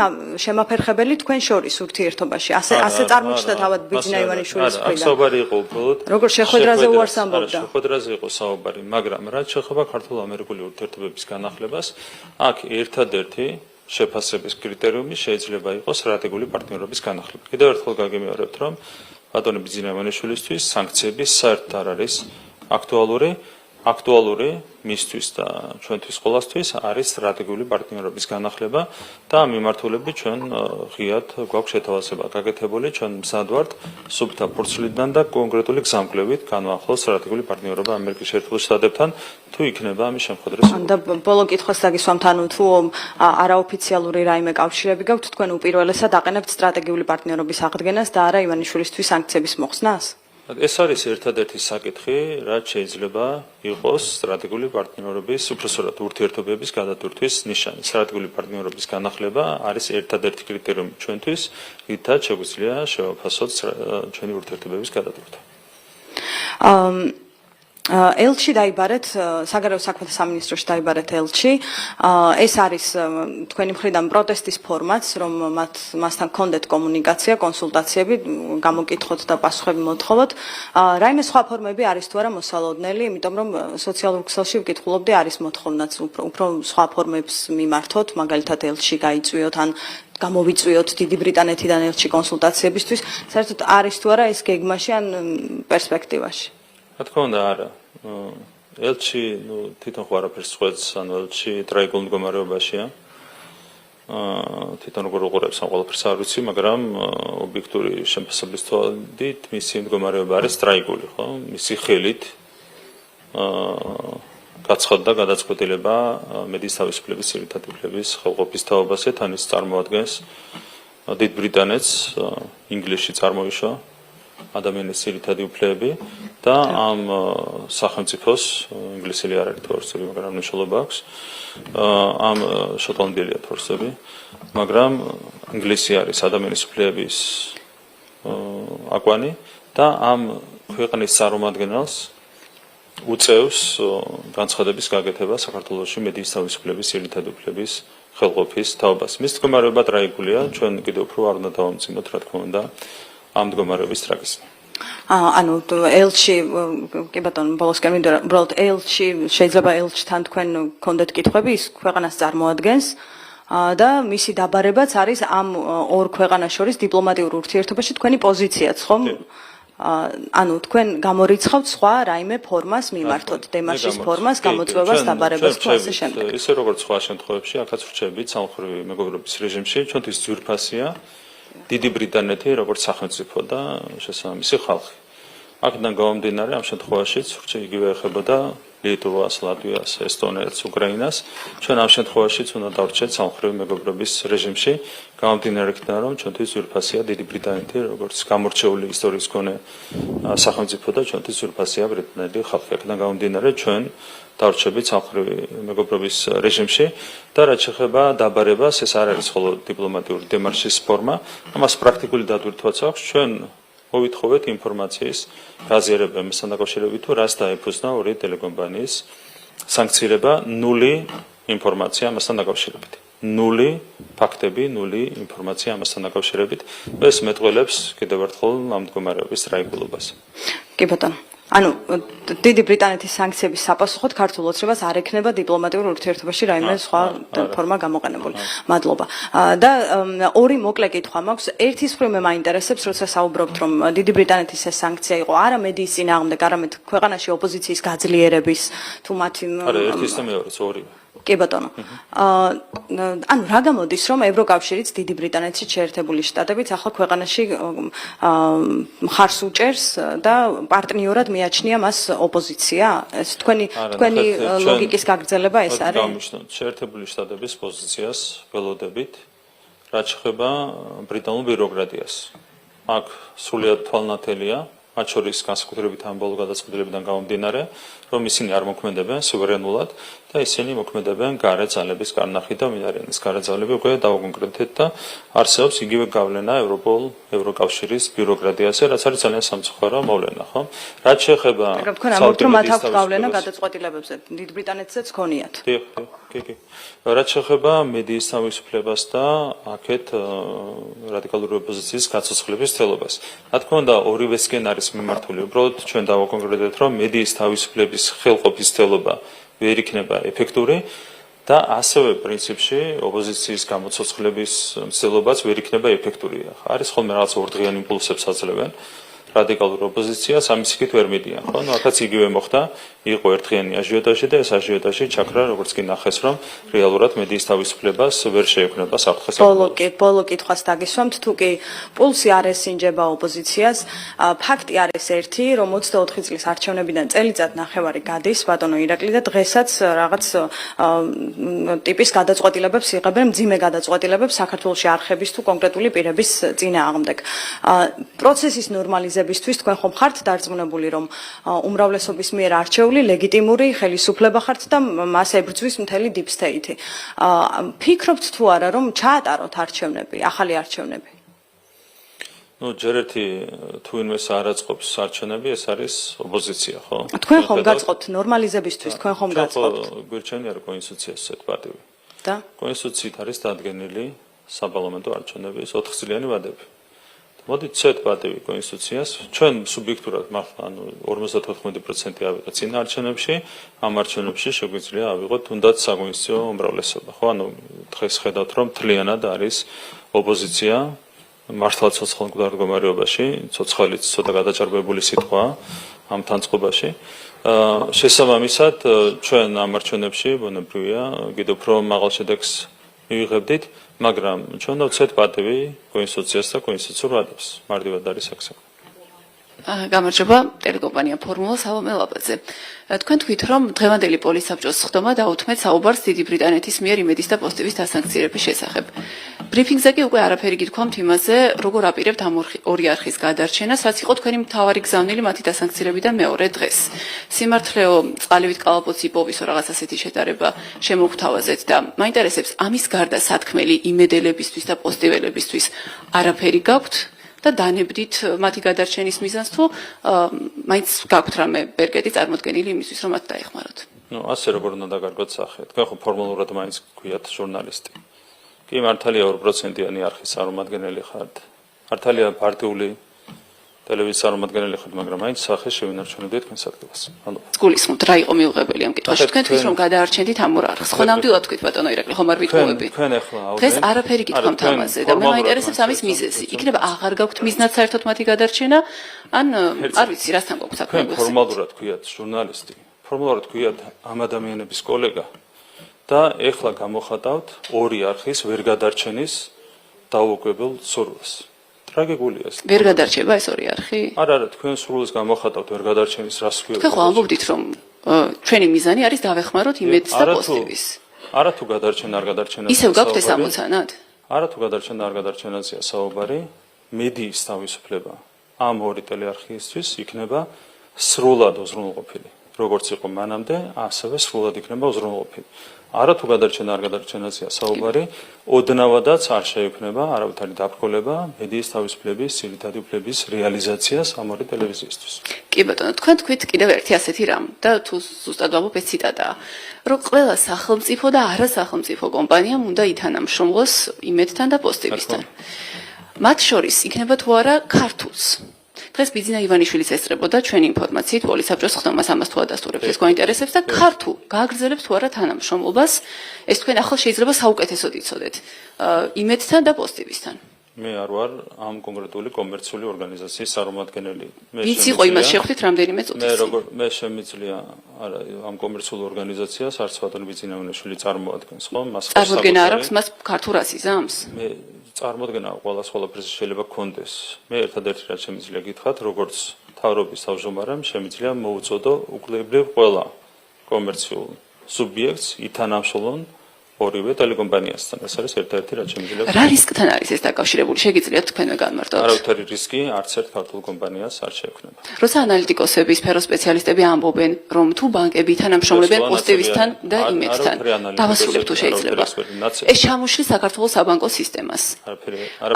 შემაფერხებელი თქვენ შორის ურთიერთობაში. ასე წარმოჩნდა თავად ბიძინა ივანიშვილის მხრიდან. საუბარი იყო უბრალოდ როგორ შეხვედრაზე უარს ამბობდა. შეხვედრაზე იყო საუბარი, მაგრამ რაც შეეხება ქართულ-ამერიკული ურთიერთობების განახლებას, აქ ერთადერთი შეფასების კრიტერიუმი შეიძლება იყოს სტრატეგიული პარტნიორობის განახლება. კიდევ ერთხელ გაგიმეორებთ, რომ ბატონო ბიძინა ივანიშვილისთვის სანქციები საერთოდ არ არის აქტუალური მისთვის და ჩვენთვის ყოველთვის არის სტრატეგიული პარტნიორობის განახლება და ამ მიმართულებით ჩვენ ღიად გვაქვს შეთავაზება გაკეთებული, ჩვენ მზად ვართ სუფთა ფურცლიდან და კონკრეტული გზამკვლევით განვახილოთ სტრატეგიული პარტნიორობა ამერიკის შეერთებულ შტატებთან, თუ იქნება ამის შემოქმედების. და ბოლო კითხვას დაგისვამთ, ანუ თუ არაოფიციალური რაიმე კავშირები გაქვთ, თქვენ უპირველესად აყენებთ სტრატეგიული პარტნიორობის აღდგენას და არა ივანიშვილისთვის სანქციების მოხსნას? ეს არის ერთადერთი საკითხი, რაც შეიძლება იყოს სტრატეგიული პარტნიორობის, უпроსორად ურთიერთობების გადატვირთვის ნიშანი. სტრატეგიული პარტნიორობის განახლება არის ერთადერთი კრიტერიუმი ჩვენთვის, რითაც შეგვიძლია შევაფასოთ ჩვენი ურთიერთობების გადატვირთვა. ელჩი დაიბარეთ, საგარეო საქმეთა სამინისტროში დაიბარეთ ელჩი. ეს არის თქვენი მხრიდან პროტესტის ფორმაც, რომ მასთან გქონდეთ კომუნიკაცია, კონსულტაციები, გამოკითხოთ და პასუხები მოთხოვოთ. რაიმე სხვა ფორმები არის თუ არა მოსალოდნელი, იმიტომ რომ სოციალურ ქსელში ვკითხულობდი, არის მოთხოვნაც უფრო სხვა ფორმებს მიმართოთ, მაგალითად ელჩი გაიწვიოთ ან გამოვიწვიოთ დიდი ბრიტანეთიდან ელჩი კონსულტაციებისთვის. საერთოდ არის თუ არა ეს გეგმაში ან პერსპექტივაში? რა თქმა უნდა არა. ელჩი თვითონ ხო არაფერს ხვედს, ანუ ელჩი ტრაიგულ მდგომარეობაშია. თვითონ როგორ უყურებს ამ ყველაფერს არ ვიცი, მაგრამ ობიექტური შემფასებლის თვალით მისი მდგომარეობა არის ტრაიგული, ხო? მისი ხელით გაცხადდა გადაწყვეტილება მედიის თავისუფლების ძირითადი უფლების ხელყოფის თაობაზე, თან ის წარმოადგენს დიდ ბრიტანეთს, ინგლისში წარმოიშვა ადამიანის ძირითადი უფლებები და ამ სახელმწიფოს ინგლისელი არ არის თორსები, მაგრამ მნიშვნელობა აქვს. ამ შოტლანდიელია თორსები, მაგრამ ინგლისი არის ადამიანის უფლებების აკვანი და ამ ქვეყნის წარმომადგენელს უწევს განცხადების გაკეთება საქართველოში მედიის თავისუფლების ძირითადი უფლების ხელყოფის თაობას. მის მდგომარეობა ტრაიგულია, ჩვენ კიდევ უფრო არ უნდა დავამძიმოთ, რა თქმა უნდა, ამ მდგომარეობის ტრაგიზმი. ანუ ელჩი, კი ბატონო, ბოლოსკენ მინდა უბრალოდ ელჩი, შეიძლება ელჩთან თქვენ გქონდეთ კითხვები, ის ქვეყანას წარმოადგენს და მისი დაბარებაც არის ამ ორ ქვეყანას შორის დიპლომატიურ ურთიერთობაში თქვენი პოზიციაც, ხომ? ანუ თქვენ გამორიცხავთ სხვა რაიმე ფორმას მიმართოთ, დემარშის ფორმას, გამოწვევას, დაბარებას თუ ასე შემდეგ. ისე როგორც სხვა შემთხვევებში, აქაც ვრჩებით სამხრივი მეგობრობის რეჟიმში, ჩვენთვის ძვირფასია დიდი ბრიტანეთი როგორც სახელმწიფო და შესაბამისი ხალხი. აქედან გამომდინარე, ამ შემთხვევაშიც იგივე ეხებოდა ლიტვას, ლატვიას, ესტონეთს, უკრაინას. ჩვენ ამ შემთხვევაშიც უნდა დავრჩეთ სამხრივი მეგობრობის რეჟიმში, გამომდინარე იქიდან, რომ ჩვენთვის ძვირფასია დიდი ბრიტანეთი როგორც გამორჩეული ისტორიის მქონე სახელმწიფო და ჩვენთვის ძვირფასია ბრიტანელი ხალხი. აქედან გამომდინარე, ჩვენ დავრჩებით სამხრივი მეგობრობის რეჟიმში და რაც შეეხება დაბარებას, ეს არ არის მხოლოდ დიპლომატიური დემარშის ფორმა, ამას პრაქტიკული დატვირთვაც აქვს. ჩვენ მოვითხოვეთ ინფორმაციის გაზიარება მასთან დაკავშირებით, თუ რას დაეფუძნა ორი ტელეკომპანიის სანქცირება, ნული ინფორმაცია მასთან დაკავშირებით. ნული ფაქტები, ნული ინფორმაცია ამასთან დაკავშირებით. ეს მეტყველებს კიდევ ერთხელ ამ მდგომარეობის ტრაიგულობას. კი ბატონო. ანუ დიდი ბრიტანეთის სანქციების საპასუხოდ ქართულ ოცნებას არ ექნება დიპლომატიურ ურთიერთობაში რაიმე სხვა ფორმა გამოყენებული. მადლობა. და ორი მოკლე კითხვა მაქვს. ერთის მხრივ მე მაინტერესებს, როცა საუბრობთ, რომ დიდი ბრიტანეთის ეს სანქცია იყო არა მედიის წინააღმდეგ, არამედ ქვეყანაში ოპოზიციის გაძლიერების თუ მათი არა, ერთის და მეორეს ორივე. კი ბატონო. ანუ რა გამოდის რომ ევროკავშირიც დიდი ბრიტანეთში შეერთებული შტატებიც ახლა ქვეყანაში მხარს უჭერს და პარტნიორად მიაჩნია მას ოპოზიცია? ეს თქვენი ლოგიკის გაგრძელება ეს არის? გამიშნოთ შეერთებული შტატების პოზიციას ველოდებით, რაც შეეხება ბრიტანულ ბიუროკრატიას. აქ სრულიად თვალნათელია, მათ შორის განსაკუთრებით ამ ბოლო გადაწყვეტილებიდან გამომდინარე, რომ ისინი არ მოქმედებენ სუვერენულად და ისინი მოქმედებენ გარე ძალების კარნახით და მინარიანის გარე ძალები უკვე დავაკონკრეტეთ და არსებობს იგივე გავლენა ევროკავშირის ბიუროკრატიაზე, რაც არის ძალიან სამწუხარო მოვლენა, ხო? რაც შეეხება თქვენ ამბობთ რომ მათ აქვს გავლენა გადაწყვეტილებებზე, დიდ ბრიტანეთსაც ქონიათ. კი. რაც შეეხება მედიის თავისუფლებას და აქეთ რადიკალური ოპოზიციის გაცოცხლების ცდილობას. რა თქმა უნდა, ორივესკენ არის მიმართული. უბრალოდ ჩვენ დავაკონკრეტეთ, რომ მედიის თავისუფლების ხელყოფის ცდილობა ვერ იქნება ეფექტური და ასევე პრინციპში ოპოზიციის გამოცოცხლების ცდილობაც ვერ იქნება ეფექტური. არის ხოლმე რაღაც ორდღიანი იმპულსებს აძლევენ რადიკალურ ოპოზიციას, ამის იქით ვერ მიდიან, ხო? ნუ ახაც იგივე მოხდა, იყო ერთდღიანი აჟიოტაჟი და ეს აჟიოტაჟი ჩაქრა, როგორც კი ნახეს, რომ რეალურად მედიის თავისუფლებას ვერ შეექმნება საფრთხეს. ბოლო კითხვას დაგისვამთ, თუ კი პულსი არ ესინჯება ოპოზიციას, ფაქტი არის ერთი, რომ 24 წლის არჩევნებიდან წელიწად ნახევარი გადის ბატონო ირაკლი და დღესაც რაღაც ტიპის გადაწყვეტილებებს იღებენ, მძიმე გადაწყვეტილებებს საქართველოში არხების თუ კონკრეტული პირების წინააღმდეგ. პროცესის ნორმალიზებისთვის თქვენ ხომ ხართ დარწმუნებული, რომ უმრავლესობის მიერ არჩეული ლეგიტიმური ხელისუფლება ხართ და მას ებრძვის მთელი deep state-ი. ფიქრობთ თუ არა, რომ ჩაატაროთ არჩევნები, ახალი არჩევნები? ნუ ჯერ ერთი თუ ინვეს არ აწყობს არჩევნები, ეს არის ოპოზიცია, ხო? თქვენ ხომ გაწყობთ ნორმალიზებისთვის, თქვენ ხომ გაწყობთ? გვირჩენია რომ კონსტიტუციას ცეთ პარტივი. და კონსტიტუციით არის დადგენილი საპარლამენტო არჩევნების 4 წლიანი ვადები. მოდით ცეთ პარტივი კონსტიტუციას, ჩვენ სუბიექტურად მართლა ანუ 54% ავიღეთ წინა არჩევნებში, ამ არჩევნებში შეგვიძლია ავიღოთ თუნდაც საკონსტიტუციო უმრავლესობა, ხო? ანუ დღეს ხედავთ რომ მთლიანად არის ოპოზიცია მართლა ცოცხალ მდგომარეობაში, ცოცხალიც ცოტა გადაჭარბებული სიტყვაა ამ თანწყობაში. შესაბამისად, ჩვენ ამ არჩევნებში ბუნებრივია, კიდევ უფრო მაღალ შედეგს მივიღებდით, მაგრამ ჩვენ დავცეთ პარტივი კონსტიტუციას და კონსტიტუციურ ვადებს. მარტივად არის აქ. გამარჯობა, ტელეკომპანია ფორმულა სალომე ლაბაძე. თქვენ თქვით, რომ დღევანდელი პოლისაბჭოს სხდომა დაუთმეთ საუბარს დიდი ბრიტანეთის მიერ იმედის და პოსტივის დასანქცირების შესახებ. ბრიფინგზე კი უკვე არაფერი გითქვამთ იმაზე, როგორ აპირებთ ამ ორი არხის გადარჩენას, რაც იყო თქვენი მთავარი გზავნილი მათი დასანქცირებიდან მეორე დღეს. სიმართლეო, წყალივით კალაპოცი იპოვისო რაღაც ასეთი შედარება შემოგთავაზეთ და მაინტერესებს ამის გარდა სათქმელი იმედელებისთვის და პოსტიველებისთვის არაფერი გაქვთ? და დანებდით მათი გადარჩენის მიზანს თუ მაინც გაქვთ რამე ბერგეთი წარმოდგენილი იმისთვის რომ მათ დაეხმაროთ. ნუ ასე როგორ უნდა დაგარგოთ სახე. თქვენ ხო ფორმალურად მაინც გქვიათ ჟურნალისტი. კი მართალია 2%-იანი არხის წარმომადგენელი ხართ. მართალია პარტიული ტელევიზიის წარმომადგენელი ხართ, მაგრამ მაინც სახე შევინარჩუნებდით თქვენს ადგილას. ანუ გულისხმობთ რა იყო მიუღებელი ამ კითხვაში. თქვენ თქვით რომ გადაარჩენდით ამ ორ არხს. ხო ნამდვილად თქვით ბატონო ირაკლი, ხომ არ ვიტყუები? თქვენ ახლა დღეს არაფერი გითქვამთ ამაზე და მე მაინტერესებს ამის მიზეზი. იქნება აღარ გაქვთ მიზნად საერთოდ მათი გადარჩენა, ან არ ვიცი რასთან გაქვთ საქმე. თქვენ ფორმალურად გქვიათ ჟურნალისტი, ფორმალურად გქვიათ ამ ადამიანების კოლეგა და ეხლა გამოხატავთ ორი არხის ვერ გადარჩენის დაუკვებელ სურვილს. ტრაგიკულია ეს. ვერ გადარჩება ეს ორი არხი? არა, თქვენ სურვილს გამოხატავთ ვერ გადარჩენის რას ქვია. თქვენ ხო ამბობდით რომ ჩვენი მიზანი არის დავეხმაროთ იმედს და პოსტივის. არა თუ გადარჩენა არ გადარჩენას. ისევ გაქვთ ეს ამოცანად? არა თუ გადარჩენა არ გადარჩენაზეა საუბარი, მედიის თავისუფლება ამ ორი ტელეარხიისთვის იქნება სრულად უზრუნველყოფილი. როგორც იყო მანამდე, ასევე სრულად იქნება უზრუნველყოფილი. არა თუ გადარჩენა არ გადარჩენაზეა საუბარი, ოდნავადაც არ შეექმნება არავითარი დაბრკოლება მედიის თავისუფლების, ძირითადი უფლების რეალიზაციას ამ ორი ტელევიზიისთვის. კი ბატონო, თქვენ თქვით კიდევ ერთი ასეთი რამ და თუ ზუსტად ვამბობ ეს ციტატაა, რომ ყველა სახელმწიფო და არასახელმწიფო კომპანიამ უნდა ითანამშრომლოს იმედთან და პოსტივისთან. მათ შორის იქნება თუ არა ქართულს. დღეს ბიძინა ივანიშვილიც ესწრებოდა ჩვენი ინფორმაციით პოლისაბჭოს სხდომას ამას თუ ადასტურებს ეს გვაინტერესებს და ქართულ გააგრძელებს თუ არა თანამშრომლობას ეს თქვენ ახლა შეიძლება საუკეთესოდ იცოდეთ იმედთან და პოსტივისთან. მე არ ვარ ამ კონკრეტული კომერციული ორგანიზაციის წარმომადგენელი. ვინც იყო იმას შევხვდით რამდენიმე წუთის წინ? მე შემიძლია არა ამ კომერციულ ორგანიზაციას არც ბატონი ბიძინაუნიშვილი წარმოადგენს, ხო? მას წარმოდგენა არ აქვს მას ქართულ აზიზამს? მე წარმოდგენა ყველაფერს შეიძლება გქონდეს. მე ერთადერთი რაც შემიძლია გითხრათ, როგორც თავრობის თავმჯდომარემ შემიძლია მოუწოდო უკლებრივ ყველა კომერციულ სუბიექტს ითანამშრომლონ ორივე ტელეკომპანიასთან. ეს არის ერთ-ერთი რაც შემიძლია. რა რისკთან არის ეს დაკავშირებული? შეგიძლიათ თქვენვე განმარტოთ? არავითარი რისკი არც ერთ ქართულ კომპანიას არ შეექმნება. როცა ანალიტიკოსები, სფეროს სპეციალისტები ამბობენ, რომ თუ ბანკები თანამშრომლობენ პოსტივისთან და იმედთან, დავასრულებ თუ შეიძლება. ეს ჩამოშლის საქართველოს საბანკო სისტემას.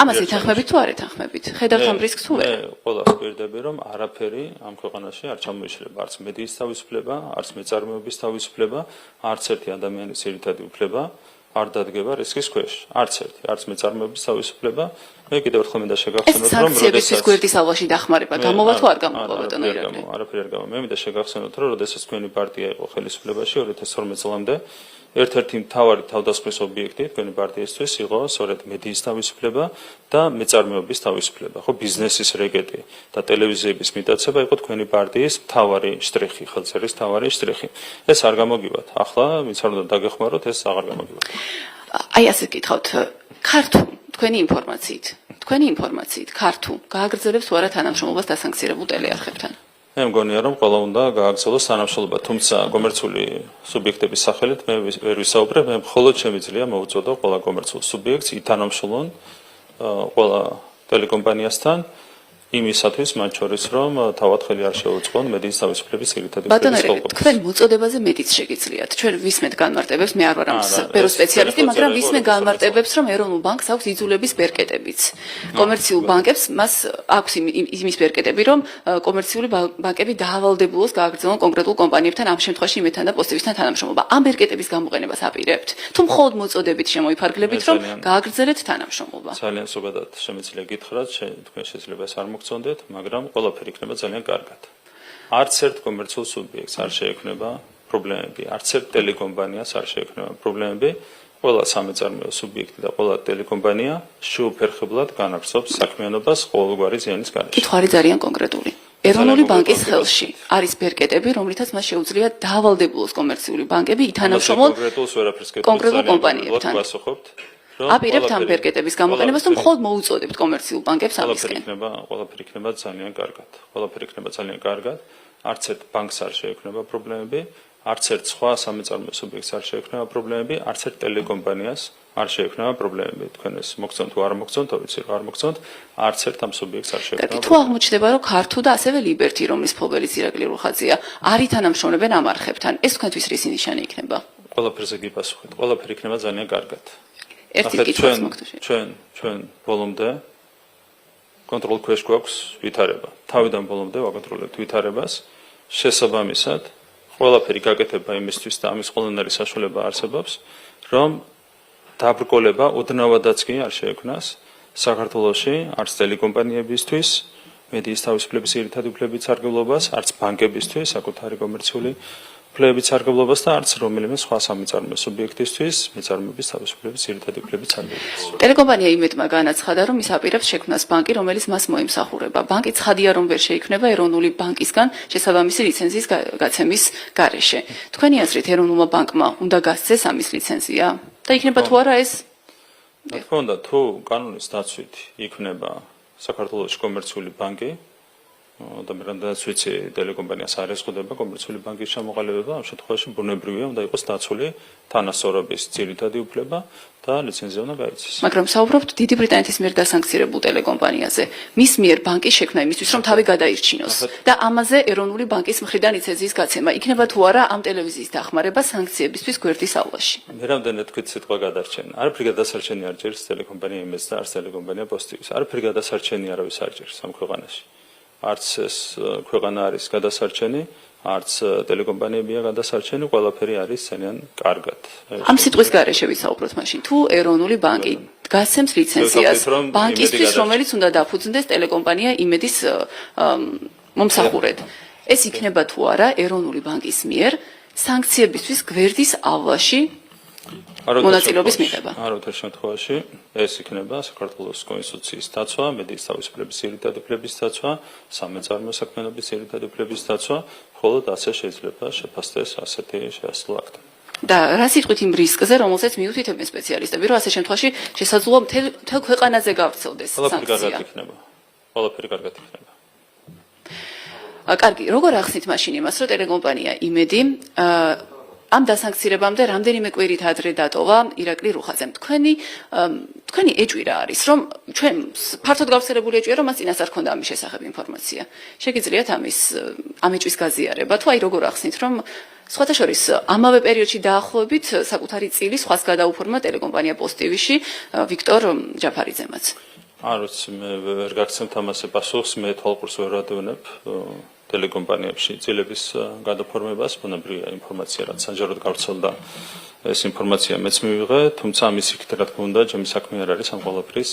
ამას ეთანხმებით თუ არ ეთანხმებით? ხედავთ ამ რისკს თუ ვერ? მე ყველას ვირდები, რომ არაფერი ამ ქვეყანაში არ ჩამოიშლება, არც მედიის თავისუფლება, არც მეწარმეობის თავისუფლება, არც ერთი ადამიანის ძირითადი უფლება არ დადგება რისკის ქვეშ. არც ერთი, არც მეწარმეობის თავისუფლება. მე კიდევ ერთხელ მინდა შეგახსენოთ, რომ სანქციების გვერდის ალვაში დახმარება გამოვა თუ არ გამოვა ბატონო ირაკლი? არაფერი არ გავა. მე მინდა შეგახსენოთ, რომ როდესაც თქვენი პარტია იყო ხელისუფლებაში 2012 წლამდე, ერთ-ერთი მთავარი თავდასხმის ობიექტი თქვენი პარტიისთვის იყო სწორედ მედიის თავისუფლება და მეწარმეობის თავისუფლება. ხო, ბიზნესის რეგეტი და ტელევიზიების მიტაცება იყო თქვენი პარტიის მთავარი შტრიხი, ხელწერის მთავარი შტრიხი. ეს არ გამოგივათ. ახლა ვინც არ უნდა დაგეხმაროთ, ეს აღარ გამოგივათ. აი ასე გითხავთ, ქართულ თქვენი ინფორმაციით ქართულ გააგრძელებს თუ არა თანამშრომლობას დასანქცირებულ ტელეარხებთან? მე მგონია, რომ ყველა უნდა გააგრძელოს თანამშრომლობა, თუმცა კომერციული სუბიექტების სახელით მე ვერ ვისაუბრებ, მე მხოლოდ შემიძლია მოუწოდო ყველა კომერციულ სუბიექტს ითანამშრომლონ ყველა ტელეკომპანიასთან იმისათვის, მათ შორის, რომ თავად ხელი არ შეუწყონ მედიის თავისუფლების ძირითადი უფლების ხელყოფას. თქვენ მოწოდებაზე მეტიც შეგიძლიათ. ჩვენ ვისმენთ განმარტებებს, მე არ ვარ ამ სფეროს სპეციალისტი, მაგრამ ვისმენთ განმარტებებს, რომ ეროვნულ ბანკს აქვს იძულების ბერკეტებიც. კომერციულ ბანკებს მას აქვს იმის ბერკეტები, რომ კომერციული ბანკები დაავალდებულოს გააგრძელონ კონკრეტულ კომპანიებთან, ამ შემთხვევაში იმედთან და პოსტივისთან თანამშრომლობა. ამ ბერკეტების გამოყენებას აპირებთ? თუ მხოლოდ მოწოდებით შემოიფარგლებით, რომ გააგრძელეთ თანამშრომლობა? ძალიან ზოგადად შემიძლია გითხრათ, თქვენ შეიძლება ეს არ მოგწონდეთ, მაგრამ ყველაფერი იქნება ძალიან კარგად. არც ერთ კომერციულ სუბიექტს არ შეექმნება პრობლემები, არც ერთ ტელეკომპანიას არ შეექმნება პრობლემები. ყველა სამეწარმეო სუბიექტი და ყველა ტელეკომპანია შეუფერხებლად განაგრძობს საქმიანობას ყოველგვარი ზიანის გარეშე. კითხვა არის ძალიან კონკრეტული. ეროვნული ბანკის ხელში არის ბერკეტები, რომლითაც მას შეუძლია დაავალდებულოს კომერციული ბანკები ითანამშრომლონ კონკრეტულ კომპანიებთან. აპირებთ ამ ბერკეტების გამოყენებას, თუ მხოლოდ მოუწოდებთ კომერციულ ბანკებს ამისკენ. ყველაფერი იქნება ძალიან კარგად. ყველაფერი იქნება ძალიან კარგად. არც ერთ ბანკს არ შეექმნება პრობლემები, არც ერთ სხვა სამეწარმეო სუბიექტს არ შეექმნება პრობლემები, არც ერთ ტელეკომპანიას არ შეექმნება პრობლემები. თქვენ ეს მოგწონთ თუ არ მოგწონთ, ვიცი რომ არ მოგწონთ, არც ერთ ამ სუბიექტს არ შეექმნება. თუ აღმოჩნდება, რომ ქართულ და ასევე ლიბერტი, რომლის მფლობელიც ირაკლი რუხაძეა, არ ითანამშრომლობენ ამ არხებთან, ეს თქვენთვის რისი ნიშანი იქნება? ყველაფერზე გიპასუხეთ. ყველაფერი იქნება ძალიან კარგად. ერთი კითხვაც მოგთხოვე. ჩვენ ბოლომდე კონტროლ ქვეშ გვაქვს ვითარება. თავიდან ბოლომდე ვაკონტროლებთ ვითარებას. შესაბამისად, ყველაფერი გაკეთება იმისთვის და ამის ყველანაირი საშუალება არსებობს, რომ დაბრკოლება ოდნავადაც კი არ შეექმნას საქართველოში არც ტელეკომპანიებისთვის, მედიის თავისუფლების ძირითადი უფლებების სარგებლობას, არც ბანკებისთვის, საკუთარი კომერციული უფლებების სარგებლობას და არც რომელიმე სხვა სამეწარმეო სუბიექტისთვის მეწარმეობის თავისუფლების ძირითადი უფლებების სარგებლობას. ტელეკომპანია იმედმა განაცხადა, რომ ის აპირებს შექმნას ბანკი, რომელიც მას მოემსახურება. ბანკი ცხადია, რომ ვერ შეიქმნება ეროვნული ბანკისგან შესაბამისი ლიცენზიის გაცემის გარეშე. თქვენი აზრით, ეროვნულმა ბანკმა უნდა გასცეს ამის ლიცენზია? და იქნება თუ არა ეს? რა თქმა უნდა, თუ კანონის დაცვით იქნება საქართველოს კომერციული ბანკი, და მე რამდენიც ვიცი, ტელეკომპანიას არ ეზღუდება კომერციული ბანკის ჩამოყალიბება, ამ შემთხვევაში ბუნებრივია უნდა იყოს დაცული თანასწორობის ძირითადი უფლება და ლიცენზია უნდა გაიცეს. მაგრამ საუბრობთ დიდი ბრიტანეთის მიერ დასანქცირებულ ტელეკომპანიაზე. მის მიერ ბანკის შექმნა იმისთვის, რომ თავი გადაირჩინოს და ამაზე ეროვნული ბანკის მხრიდან ლიცენზიის გაცემა. იქნება თუ არა ამ ტელევიზიის დახმარება სანქციებისთვის გვერდის აუვაში? მე რამდენად თქვით სიტყვა გადარჩენა. არაფერი გადასარჩენი არ ჭირს ტელეკომპანია იმედს და არც ტელეკომპანია პოსტივის. არაფერი გადასარჩენი არავის არ ჭირს ამ ქვეყანაში. არც ეს ქვეყანა არის გადასარჩენი, არც ტელეკომპანიებია გადასარჩენი, ყველაფერი არის ძალიან კარგად. ამ სიტყვის გარეშე ვისაუბროთ მაშინ, თუ ეროვნული ბანკი გასცემს ლიცენზიას ბანკისთვის, რომელიც უნდა დაფუძნდეს ტელეკომპანია იმედის მომსახურედ. ეს იქნება თუ არა ეროვნული ბანკის მიერ სანქციებისთვის გვერდის აუვაში მონაწილეობის მიღება. არაერთი შემთხვევაში ეს იქნება საქართველოს კონსტიტუციის დაცვა, მედიის თავისუფლების ძირითადი უფლების დაცვა, სამეწარმო საქმიანობის ძირითადი უფლების დაცვა, მხოლოდ ასე შეიძლება შეფასდეს ასეთი შეასრულო აქტი. და რა სიტყვით იმ რისკზე, რომელსაც მიუთითებენ სპეციალისტები, რომ ასე შემთხვევაში შესაძლოა მთელ ქვეყანაზე გავრცელდეს ყველაფერი კარგად სანქცია. იქნება. ყველაფერი კარგად იქნება. კარგი, როგორ ახსნით მაშინ იმას, რომ ტელეკომპანია იმედი ამ დასანქცირებამდე რამდენიმე კვირით ადრე დატოვა ირაკლი რუხაძემ. თქვენი ეჭვირა არის, რომ ჩვენ ფართოდ გავრცელებული ეჭვია, რომ მას წინასწარ ჰქონდა ამის შესახებ ინფორმაცია. შეგიძლიათ ამ ეჭვის გაზიარება, თუ აი როგორ ახსნით, რომ სხვათა შორის ამავე პერიოდში დაახლოებით საკუთარი წილი სხვას გადაუფორმა ტელეკომპანია პოსტივიში ვიქტორ ჯაფარიძემაც. არ ვიცი, მე ვერ გაგცემთ ამაზე პასუხს, მე თვალყურს ვერ ვადევნებ ტელეკომპანიებში წილების გადაფორმებას, ბუნებრივია ინფორმაცია, რაც საჯაროდ გავრცელდა, ეს ინფორმაცია მეც მივიღე, თუმცა ამის იქით რა თქმა უნდა, ჩემი საქმე არ არის ამ ყველაფრის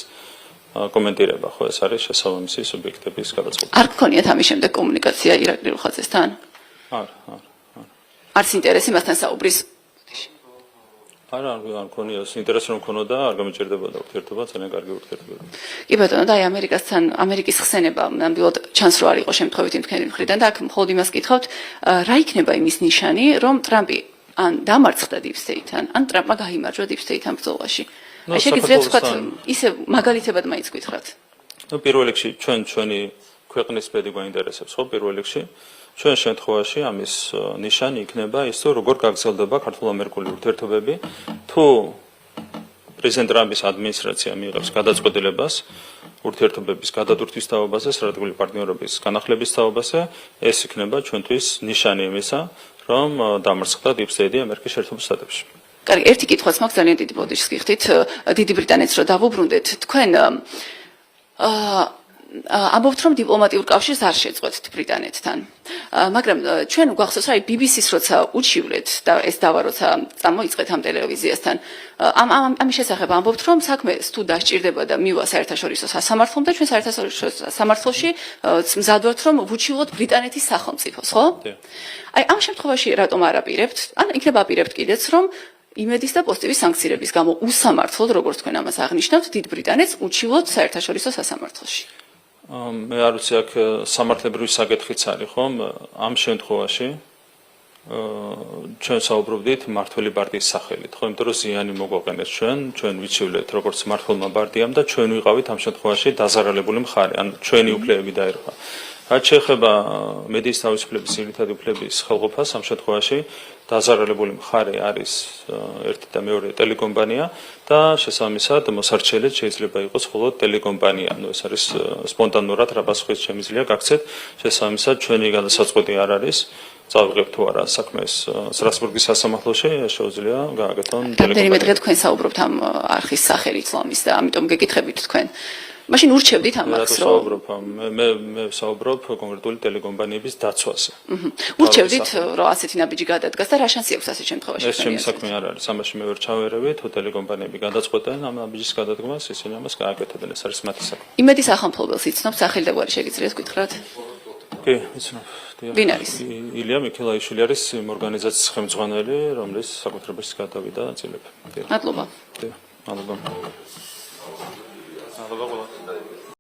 კომენტირება, ხო, ეს არის შესაბამისი სუბიექტების გადაწყვეტილება. არ გქონიათ ამის შემდეგ კომუნიკაცია ირაკლი რუხაძესთან? არ. არც ინტერესი მასთან საუბრის? არა, არ მქონია ეს ინტერესი რომ მქონოდა, არ გამიჭირდებოდა ურთიერთობა, ძალიან კარგი ურთიერთობა. კი ბატონო, და აი ამერიკის ხსენება ნამდვილად ჩანს რომ არ იყო შემთხვევითი თქვენი მხრიდან და აქ მხოლოდ იმას კითხავთ, რა იქნება იმის ნიშანი, რომ ტრამპი ან დამარცხდა Deep State-თან, ან ტრამპმა გაიმარჯვა Deep State-თან ბრძოლაში. აი შეგიძლიათ ვთქვათ, ისე მაგალითებად მაინც გითხრათ. პირველ რიგში ჩვენი ქვეყნის ბედი გვაინტერესებს, ხო, პირველ რიგში. ჩვენ შემთხვევაში ამის ნიშანი იქნება ის, რომ როგორ გაგრძელდება ქართულ-ამერიკული ურთიერთობები, თუ პრეზიდენტ ტრამპის ადმინისტრაცია მიიღებს გადაწყვეტილებას ურთიერთობების გადატვირთვის თაობაზე, სტრატეგიული პარტნიორობის განახლების თაობაზე, ეს იქნება ჩვენთვის ნიშანი იმისა, რომ დამარცხდა Deep State ამერიკის შეერთებულ შტატებში. კარგი, ერთი კითხვაც მაქვს ძალიან დიდი ბოდიშს გიხდით, დიდი ბრიტანეთს რო დავუბრუნდეთ, თქვენ ამბობთ რომ დიპლომატიურ კავშირს არ შეწყვეტთ ბრიტანეთთან. მაგრამ ჩვენ გვახსოვს რა BBC-ს როცა უჩივლეთ და ეს დავა როცა წამოიწყეთ ამ ტელევიზიასთან, ამის შესახებ ამბობთ რომ საქმე თუ დასჭირდება და მივა საერთაშორისო სასამართლომ და ჩვენ საერთაშორისო სასამართლოში მზად ვართ რომ ვუჩივლოთ ბრიტანეთის სახელმწიფოს, ხო? აი ამ შემთხვევაში რატომ არ აპირებთ? ან იქნება აპირებთ კიდეც რომ იმედის და პოსტივის სანქციების გამო უსამართლოდ, როგორც თქვენ ამას აღნიშნავთ, დიდ ბრიტანეთს უჩივლოთ საერთაშორისო სასამართლოში. მე არ ვიცი აქ სამართლებრივი საკითხიც არის ხომ ამ შემთხვევაში ჩვენ საუბრობდით მმართველი პარტიის სახელით ხო იმიტომ რომ ზიანი მოგვაყენეს ჩვენ ვიჩივლეთ როგორც მმართველმა პარტიამ და ჩვენ ვიყავით ამ შემთხვევაში დაზარალებული მხარე ან ჩვენი უფლებები დაერქვა რაც შეეხება მედიის თავისუფლების ძირითადი უფლების ხელყოფას ამ შემთხვევაში დაზარალებული მხარე არის ერთი და მეორე ტელეკომპანია და შესაბამისად მოსარჩელეთ შეიძლება იყოს მხოლოდ ტელეკომპანია. ანუ ეს არის სპონტანურად რა პასუხიც შემიძლია გაქცეთ. შესაბამისად ჩვენი გადასაწყვეტი არ არის. წავიღებთ თუ არა საქმეს სტრასბურგის სასამართლოში, შეუძლია გააკეთონ ტელეკომპანია. რამდენიმე დღე თქვენ საუბრობთ ამ არხის სახელით ლომის და ამიტომ გეკითხებით თქვენ. მაშინ ურჩევდით ამას რომ მე ვსაუბრობ კონკრეტული ტელეკომპანიების დაცვაზე. ურჩევდით რომ ასეთი ნაბიჯი გადადგას და რა შანსი აქვს ასეთ შემთხვევაში? ეს ჩემი საქმე არ არის. ამაში მე ვერ ჩავერევი, თუ ტელეკომპანიები გადაწყვეტენ ამ ნაბიჯის გადადგმას, ისინი ამას გააკეთებენ. ეს არის მათი საქმე. იმედის სახელმწიფოს იცნობ სახელი და გვარი შეგიძლიათ გითხრათ? კი, ვიცნობ. ვინ არის? ილია მიქელაიშვილი არის იმ ორგანიზაციის ხელმძღვანელი, რომლის საკუთრებაში გადავიდა წილები. მადლობა. მადლობა. მადლობა.